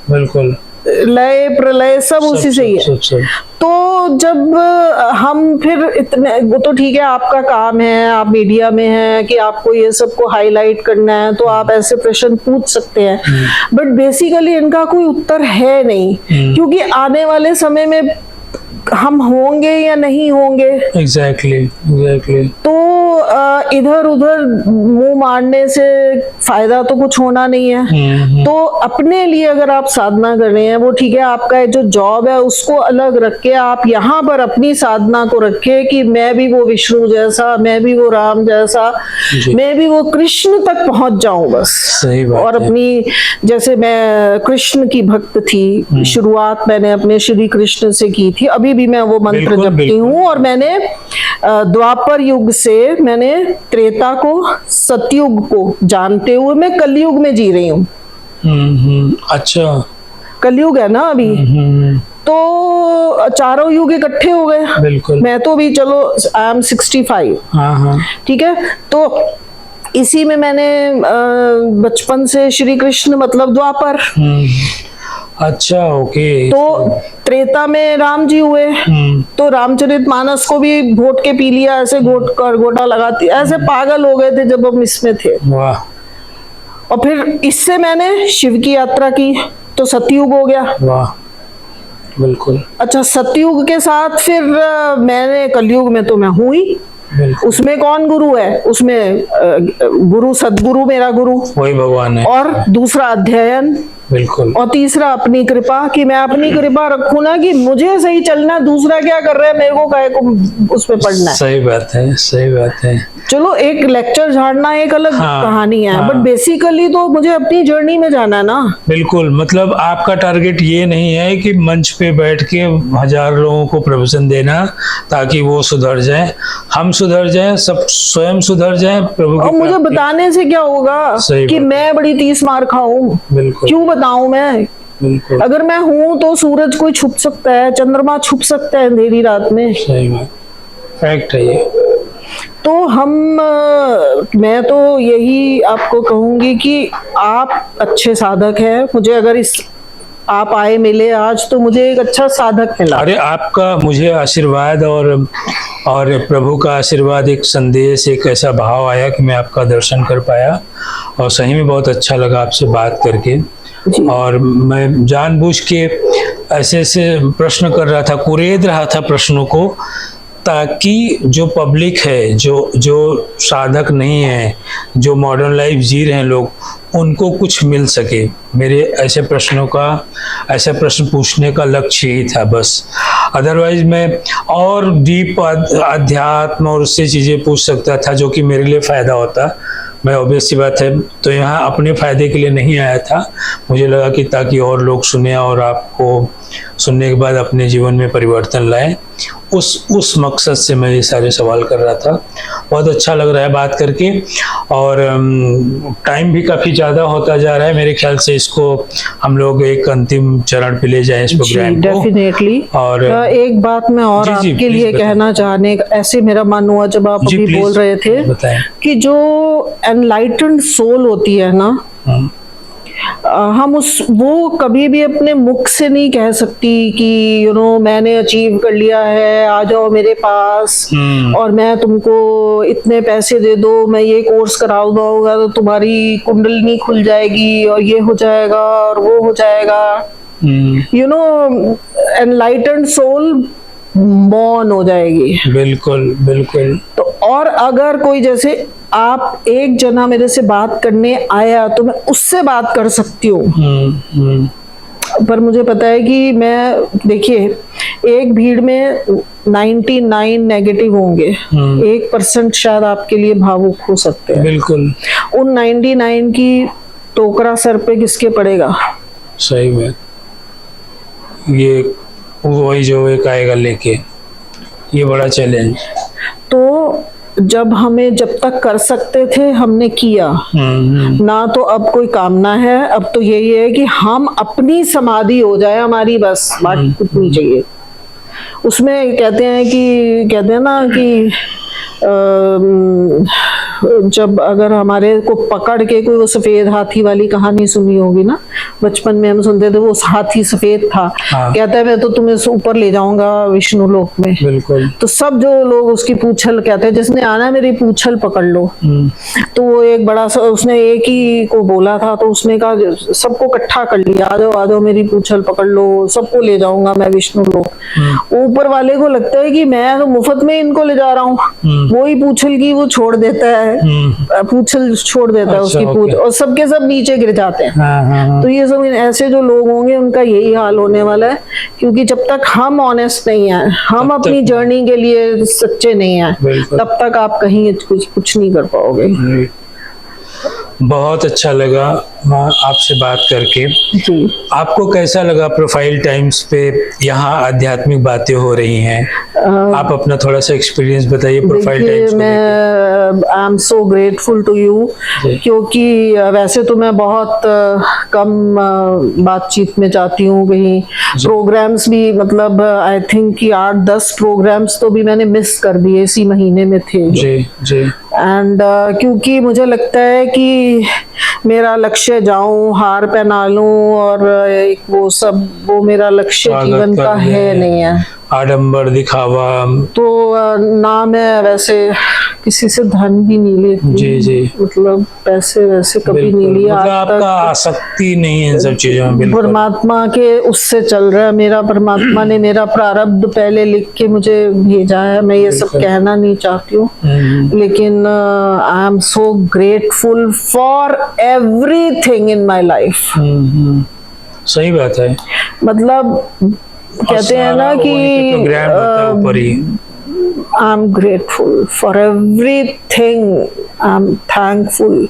बिल्कुल लय प्रलय सब उसी से ही है। सब। तो जब हम फिर इतने, वो तो ठीक है आपका काम है, आप मीडिया में हैं कि आपको ये सब को हाईलाइट करना है तो आप ऐसे प्रश्न पूछ सकते हैं, बट बेसिकली इनका कोई उत्तर है नहीं, क्योंकि आने वाले समय में हम होंगे या नहीं होंगे। एग्जैक्टली। तो इधर उधर मुंह मारने से फायदा तो कुछ होना नहीं है। तो अपने लिए अगर आप साधना कर रहे हैं, वो ठीक है, आपका जो जॉब है उसको अलग रख के आप यहाँ पर अपनी साधना को रखे कि मैं भी वो विष्णु जैसा, मैं भी वो राम जैसा, मैं भी वो कृष्ण तक पहुंच जाऊं बस। सही बात और अपनी, जैसे मैं कृष्ण की भक्त थी, शुरुआत मैंने अपने श्री कृष्ण से की थी, अभी भी मैं वो मंत्र जपती हूँ। और मैंने द्वापर युग से मैंने त्रेता को, सतयुग को जानते हुए मैं कलयुग में जी रही हूँ। अच्छा, कलयुग है ना अभी, तो चारों युग इकट्ठे हो गए। बिल्कुल। मैं तो भी चलो आई एम 65। हाँ। ठीक है, तो इसी में मैंने बचपन से श्री कृष्ण मतलब द्वापर। अच्छा, ओके। तो त्रेता में राम जी हुए, तो रामचरितमानस को भी घोट के पी लिया, ऐसे घोट कर गोटा लगाती, ऐसे पागल हो गए थे जब हम इसमें थे। वाह। और फिर इससे मैंने शिव की यात्रा की, तो सतयुग हो गया। वाह, बिल्कुल। अच्छा, सतयुग के साथ फिर मैंने कलयुग में तो मैं हूँ ही। उसमें कौन गुरु है? उसमें गुरु सदगुरु, मेरा गुरु वही भगवान है। और दूसरा अध्ययन, बिल्कुल। और तीसरा अपनी कृपा, कि मैं अपनी कृपा रखूं ना कि मुझे सही चलना, दूसरा क्या कर रहा है मेरे को काहे को उसमें पढ़ना है। सही बात है, सही बात है। चलो एक लेक्चर झाड़ना एक अलग कहानी है, बट बेसिकली तो मुझे अपनी जर्नी में जाना है ना। बिल्कुल, मतलब आपका टारगेट ये नहीं है कि मंच पे बैठ के 1000 लोगों को प्रवचन देना ताकि वो सुधर जाए, हम सुधर जाए, सब स्वयं सुधर जाए प्रभु। और मुझे बताने से क्या होगा कि मैं बड़ी 30 मार खाऊं? बिल्कुल। क्यों बताऊं मैं? बिल्कुल। अगर मैं हूं तो सूरज कोई छुप सकता है, चंद्रमा छुप सकता है अंधेरी रात में। सही बात, फैक्ट है ये। तो मैं तो यही आपको कहूंगी कि आप अच्छे साधक हैं। मुझे अगर आप आए मिले आज तो मुझे एक अच्छा साधक मिला। अरे आपका मुझे आशीर्वाद और प्रभु का आशीर्वाद, एक संदेश, एक ऐसा भाव आया कि मैं आपका दर्शन कर पाया और सही में बहुत अच्छा लगा आपसे बात करके। और मैं जानबूझ के ऐसे प्रश्न कर रहा था, कुरेद रहा था प्रश्नों को, ताकि जो पब्लिक है, जो साधक नहीं है, जो मॉडर्न लाइफ जी रहे हैं लोग, उनको कुछ मिल सके। मेरे ऐसे प्रश्न पूछने का लक्ष्य ही था बस। अदरवाइज मैं और डीप अध्यात्म और उससे चीज़ें पूछ सकता था जो कि मेरे लिए फ़ायदा होता। मैं ऑब्वियस सी बात है, तो यहाँ अपने फ़ायदे के लिए नहीं आया था। मुझे लगा कि ताकि और लोग सुने और आपको सुनने के बाद अपने जीवन में परिवर्तन लाएं, उस मकसद से मैं ये सारे सवाल कर रहा था। बहुत अच्छा लग रहा है बात करके, और टाइम भी काफ़ी ज़्यादा होता जा रहा है। मेरे ख्याल से इसको हम लोग एक अंतिम चरण पे ले जाएं इस प्रोग्राम को। डेफिनेटली। और एक बात मैं और आपके लिए कहना चाहने, ऐसे मेरा मन हुआ जब आप अभी बोल रहे थे कि जो एनलाइटेंड सोल होती है ना, हम वो कभी भी अपने मुख से नहीं कह सकती कि मैंने अचीव कर लिया है, आ जाओ मेरे पास और मैं तुमको इतने पैसे दे दो, मैं ये कोर्स कराऊंगा तो तुम्हारी कुंडलिनी खुल जाएगी और ये हो जाएगा और वो हो जाएगा। एनलाइटेंड सोल मौन हो जाएगी। बिल्कुल बिल्कुल। तो और अगर कोई, जैसे आप एक जना मेरे से बात करने आया तो मैं उससे बात कर सकती हूँ, पर मुझे पता है कि देखिए एक भीड़ में 99 नेगेटिव होंगे, 1% शायद आपके लिए भावुक हो सकते हैं। बिल्कुल। उन 99 की टोकरा सर पे किसके पड़ेगा? सही बात। ये वही जो एक आएगा लेके, ये बड़ा चैलेंज। तो जब तक कर सकते थे हमने किया ना, तो अब कोई कामना है, अब तो यही है कि हम अपनी समाधि हो जाए हमारी, बस बाकी कुछ नहीं चाहिए। उसमें कहते हैं ना कि जब अगर हमारे को पकड़ के कोई वो सफेद हाथी वाली कहानी सुनी होगी ना, बचपन में हम सुनते थे, वो हाथी सफेद था। हाँ। कहता है मैं तो तुम्हें ऊपर ले जाऊंगा विष्णु लोक में। बिल्कुल। तो सब जो लोग उसकी पूंछल, कहते हैं जिसने आना मेरी पूंछल पकड़ लो। तो वो एक बड़ा सा, उसने एक ही को बोला था, तो उसने कहा सबको इकट्ठा कर लिया, आ जाओ मेरी पूंछल पकड़ लो, सबको ले जाऊंगा मैं विष्णु लोक। ऊपर वाले को लगता है कि मैं तो मुफ्त में इनको ले जा रहा हूँ, वही पूंछल की वो छोड़ देता है, पूंछल छोड़ देता है उसकी पूंछ, और सबके सब नीचे गिर जाते हैं। तो ये सब ऐसे जो लोग होंगे उनका यही हाल होने वाला है, क्योंकि जब तक हम ऑनेस्ट नहीं है, हम अपनी जर्नी के लिए सच्चे नहीं है, तब तक आप कहीं कुछ नहीं कर पाओगे। बहुत अच्छा लगा आपसे बात करके। जी। आपको कैसा लगा प्रोफाइल टाइम्स पे यहाँ आध्यात्मिक बातें हो रही हैं? आप अपना थोड़ा सा एक्सपीरियंस बताइए प्रोफाइल टाइम्स को। मैं I am so grateful to you, क्योंकि वैसे तो मैं बहुत कम बातचीत में जाती हूँ, कहीं प्रोग्राम्स भी, मतलब आई थिंक कि 8-10 प्रोग्राम्स तो भी मैंने मिस कर दिए इसी महीने में थे। जी जी। एंड क्योंकि मुझे लगता है कि मेरा लक्ष्य जाऊं, हार पहना लूं और एक वो मेरा लक्ष्य जीवन का है नहीं है। आडंबर दिखावा तो ना मैं वैसे किसी से धन भी नहीं लेती। जी जी। मतलब पैसे वैसे कभी नहीं लिया, मतलब आपका आसक्ति नहीं है इन सब चीजों में। परमात्मा के उससे चल रहा है मेरा, परमात्मा ने मेरा प्रारब्ध पहले लिख के मुझे भेजा है। मैं ये सब कहना नहीं चाहती हूँ, लेकिन आई am so grateful for everything in my life. सही बात है। मतलब कहते हैं ना कि I am grateful for everything, I am thankful.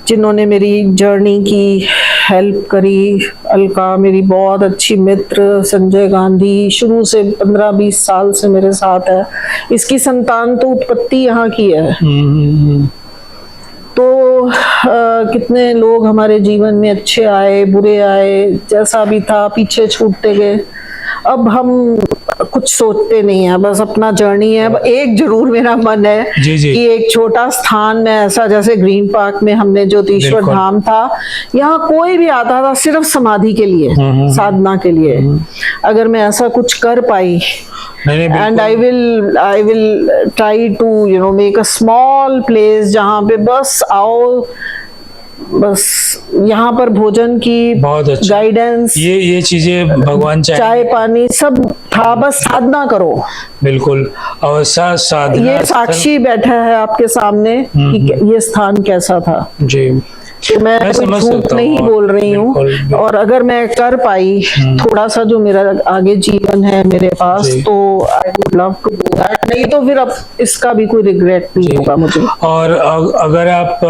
जिन्होंने मेरी जर्नी की हेल्प करी, अलका मेरी बहुत अच्छी मित्र, संजय गांधी शुरू से 15-20 साल से मेरे साथ है। इसकी संतान तो उत्पत्ति यहाँ की है। तो कितने लोग हमारे जीवन में अच्छे आए, बुरे आए, जैसा भी था, पीछे छूटते गए। अब हम कुछ सोचते नहीं है, बस अपना जर्नी है। अब एक जरूर मेरा मन है जी जी। कि एक छोटा स्थान में ऐसा, जैसे ग्रीन पार्क में हमने ज्योतिश्वर धाम था, यहाँ कोई भी आता था सिर्फ समाधि के लिए, साधना के लिए। अगर मैं ऐसा कुछ कर पाई, and I will try to make a small place जहाँ पे बस आओ, बस यहाँ पर भोजन की बहुत अच्छा गाइडेंस, ये चीजें भगवान चाय पानी सब था, बस साधना करो। बिल्कुल। और साधना, ये साक्षी बैठा है आपके सामने कि ये स्थान कैसा था। जी। तो मैं कोई झूठ नहीं बोल रही हूँ। और अगर मैं कर पाई थोड़ा सा जो मेरा आगे जीवन है मेरे पास, तो I would love to do that. नहीं तो फिर अब इसका भी कोई रिग्रेट नहीं होगा मुझे। और अगर आप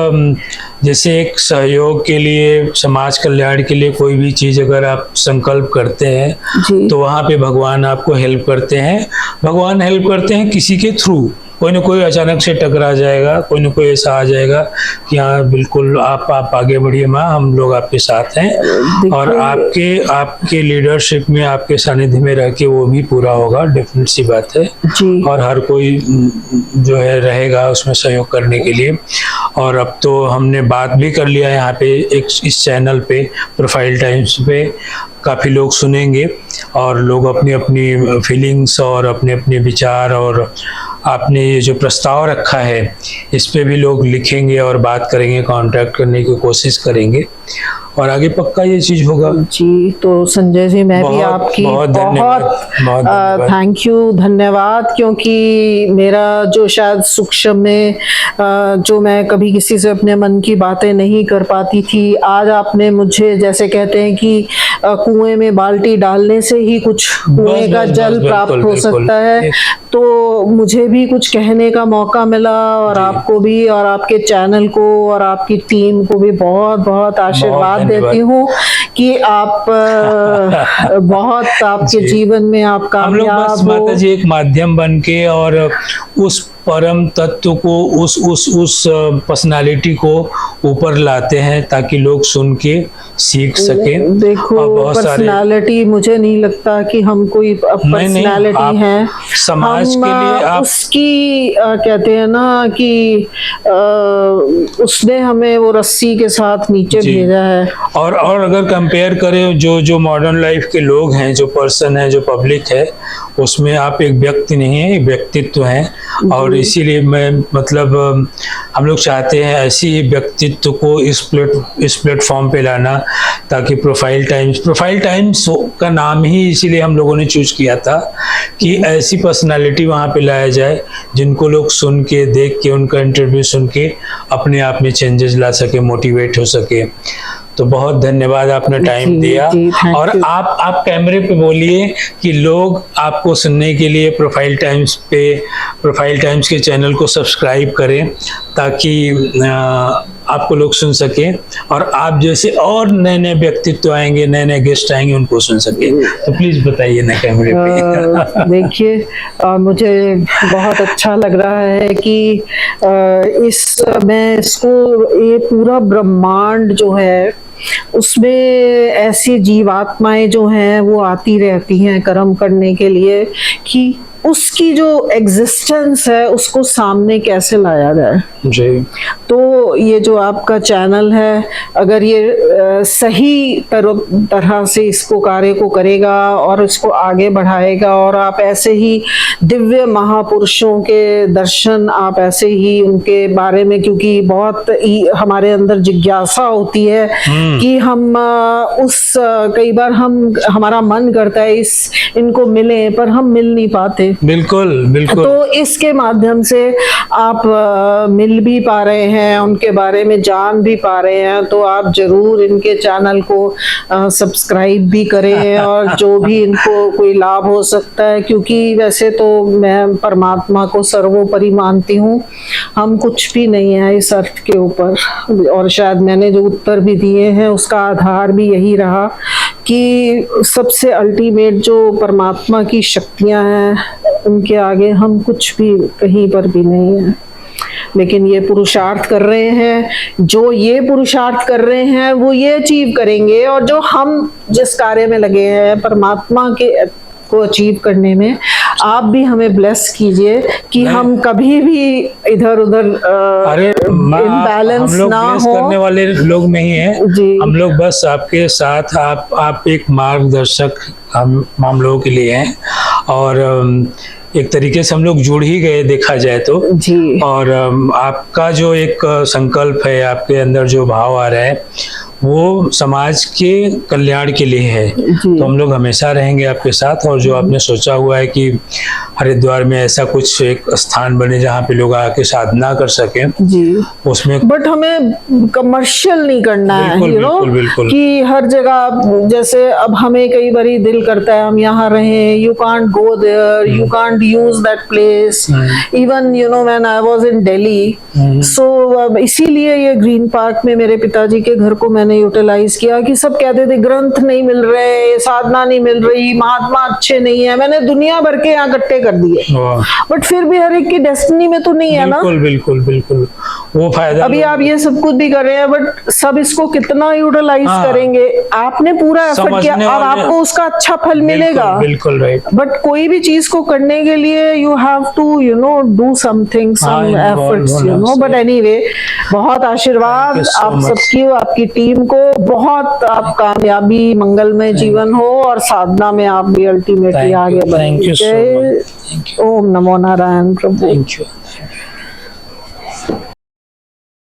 जैसे एक सहयोग के लिए, समाज कल्याण के लिए कोई भी चीज अगर आप संकल्प करते हैं, तो वहाँ पे भगवान आपको हेल्प करते हैं। भगवान हेल्प करते हैं किसी के थ्रू। कोई ना कोई अचानक से टकरा जाएगा, कोई ना कोई ऐसा आ जाएगा कि हाँ बिल्कुल आप आगे बढ़िए माँ, हम लोग आपके साथ हैं। और आपके लीडरशिप में, आपके सानिध्य में रह के वो भी पूरा होगा, डेफिनेट सी बात है जी। और हर कोई जो है रहेगा उसमें सहयोग करने के लिए। और अब तो हमने बात भी कर लिया यहाँ पे इस चैनल पे, प्रोफाइल टाइम्स पे काफ़ी लोग सुनेंगे और लोग अपनी अपनी फीलिंग्स और अपने अपने विचार और आपने ये जो प्रस्ताव रखा है इस पे भी लोग लिखेंगे और बात करेंगे, कांटेक्ट करने की कोशिश करेंगे और आगे पक्का ये चीज होगा जी। तो संजय जी, मैं भी आपकी बहुत थैंक यू, धन्यवाद। क्योंकि मेरा जो शायद सूक्ष्म में जो मैं कभी किसी से अपने मन की बातें नहीं कर पाती थी, आज आपने मुझे, जैसे कहते हैं कि कुएं में बाल्टी डालने से ही कुछ कुएं का बस, जल बस, प्राप्त बिल्कुल, हो सकता है। बिल्कुल। तो मुझे भी कुछ कहने का मौका मिला, और आपको भी, और आपके चैनल को और आपकी टीम को भी बहुत बहुत आशीर्वाद धन्यवाद। देती हूँ कि आप बहुत आपके जी। जीवन में आप हम लोग बस कामयाब माता हो। जी एक माध्यम बन के और उस परम तत्व को, उस पर्सनालिटी को ऊपर लाते हैं ताकि लोग सुन के सीख सके। देखो, और बहुत सारे पर्सनालिटी, मुझे नहीं लगता कि हम कोई पर्सनालिटी आप हैं। समाज हम के लिए आप उसकी कहते हैं ना कि उसने हमें वो रस्सी के साथ नीचे जी। भेजा है। और अगर कंपेयर करें जो मॉडर्न लाइफ के लोग हैं, जो पर्सन है, जो पब्लिक है, उसमें आप एक व्यक्ति नहीं है, एक व्यक्तित्व है। और इसीलिए मैं मतलब हम लोग चाहते हैं ऐसी ही व्यक्तित्व को इस प्लेटफॉर्म पे लाना, ताकि प्रोफाइल टाइम्स का नाम ही इसीलिए हम लोगों ने चूज किया था कि ऐसी पर्सनालिटी वहाँ पे लाया जाए जिनको लोग सुन के, देख के, उनका इंटरव्यू सुन के अपने आप में चेंजेस ला सके, मोटिवेट हो सके। तो बहुत धन्यवाद, आपने टाइम जी, दिया। जी, thank और you। आप कैमरे पे बोलिए कि लोग आपको सुनने के लिए प्रोफाइल टाइम्स के चैनल को सब्सक्राइब करें, ताकि आपको लोग सुन सके, और आप जैसे और नए नए व्यक्तित्व आएंगे, नए नए गेस्ट आएंगे, उनको सुन सके। तो प्लीज बताइए ना कैमरे पे। देखिए, मुझे बहुत अच्छा लग रहा है कि मैं इसको, ये पूरा ब्रह्मांड जो है उसमें ऐसी जीवात्माएं जो हैं वो आती रहती हैं कर्म करने के लिए, कि उसकी जो एग्जिस्टेंस है उसको सामने कैसे लाया जाए। जी। तो ये जो आपका चैनल है, अगर ये सही तरह से इसको कार्य को करेगा और इसको आगे बढ़ाएगा, और आप ऐसे ही दिव्य महापुरुषों के दर्शन, आप ऐसे ही उनके बारे में, क्योंकि बहुत ही हमारे अंदर जिज्ञासा होती है कि हम कई बार हमारा मन करता है इनको मिले, पर हम मिल नहीं पाते। बिल्कुल बिल्कुल। तो इसके माध्यम से आप मिल भी पा रहे हैं, उनके बारे में जान भी पा रहे हैं। तो आप जरूर इनके चैनल को सब्सक्राइब भी करें, और जो भी इनको कोई लाभ हो सकता है, क्योंकि वैसे तो मैं परमात्मा को सर्वोपरि मानती हूँ, हम कुछ भी नहीं है इस अर्थ के ऊपर। और शायद मैंने जो उत्तर भी दिए हैं उसका आधार भी यही रहा कि सबसे अल्टीमेट जो परमात्मा की शक्तियां हैं उनके आगे हम कुछ भी कहीं पर भी नहीं है। लेकिन ये पुरुषार्थ कर रहे हैं, जो ये पुरुषार्थ कर रहे हैं वो ये अचीव करेंगे, और जो हम जिस कार्य में लगे हैं परमात्मा के को अचीव करने में, आप भी हमें ब्लेस कीजिए कि हम कभी भी इधर उधर इम्बैलेंस ना हम लोग हो। करने वाले लोग नहीं हैं जी। हम लोग बस आपके साथ, आप एक मार्गदर्शक हम लोगों के लिए हैं। और एक तरीके से हम लोग जुड़ ही गए देखा जाए तो। जी। और आपका जो एक संकल्प है, आपके अंदर जो भाव आ रहा है, वो समाज के कल्याण के लिए है। तो हम लोग हमेशा रहेंगे आपके साथ। और जो आपने सोचा हुआ है कि हरिद्वार में ऐसा कुछ एक स्थान बने जहाँ पे लोग आके साधना कर सकें, जी, उसमें बट हमें कमर्शियल नहीं करना है, बिल्कुल, यू नो, बिल्कुल, बिल्कुल। कि हर जगह, जैसे अब हमें कई बारी दिल करता है हम यहाँ रहें, you can't go there, you can't use that place. Even you know when I was in Delhi, so इसीलिए ये ग्रीन पार्क में मेरे पिताजी के घर को मैंने यूटिलाइज किया कि सब कहते थे ग्रंथ नहीं मिल रहे, साधना नहीं मिल रही, महात्मा अच्छे नहीं है, मैंने दुनिया भर के यहाँ इकट्ठे कर दिए। बट फिर भी हर एक की डेस्टिनी में तो नहीं है ना। बिल्कुल बिल्कुल बिल्कुल, वो फायदा। अभी आप ये सब कुछ भी कर रहे हैं, बट सब इसको कितना यूटिलाइज करेंगे। आपने पूरा एफर्ट किया, अब आपको उसका अच्छा फल मिलेगा। बिल्कुल राइट। बट कोई भी चीज को करने के लिए you have to you know do something, some efforts, you know. But anyway, बहुत आशीर्वाद आप सबकी, आपकी टीम को। बहुत आप कामयाबी, मंगलमय जीवन हो, और साधना में आप भी अल्टीमेटली आगे बढ़ेंगे। ओम नमो नारायण प्रभु। Thank you.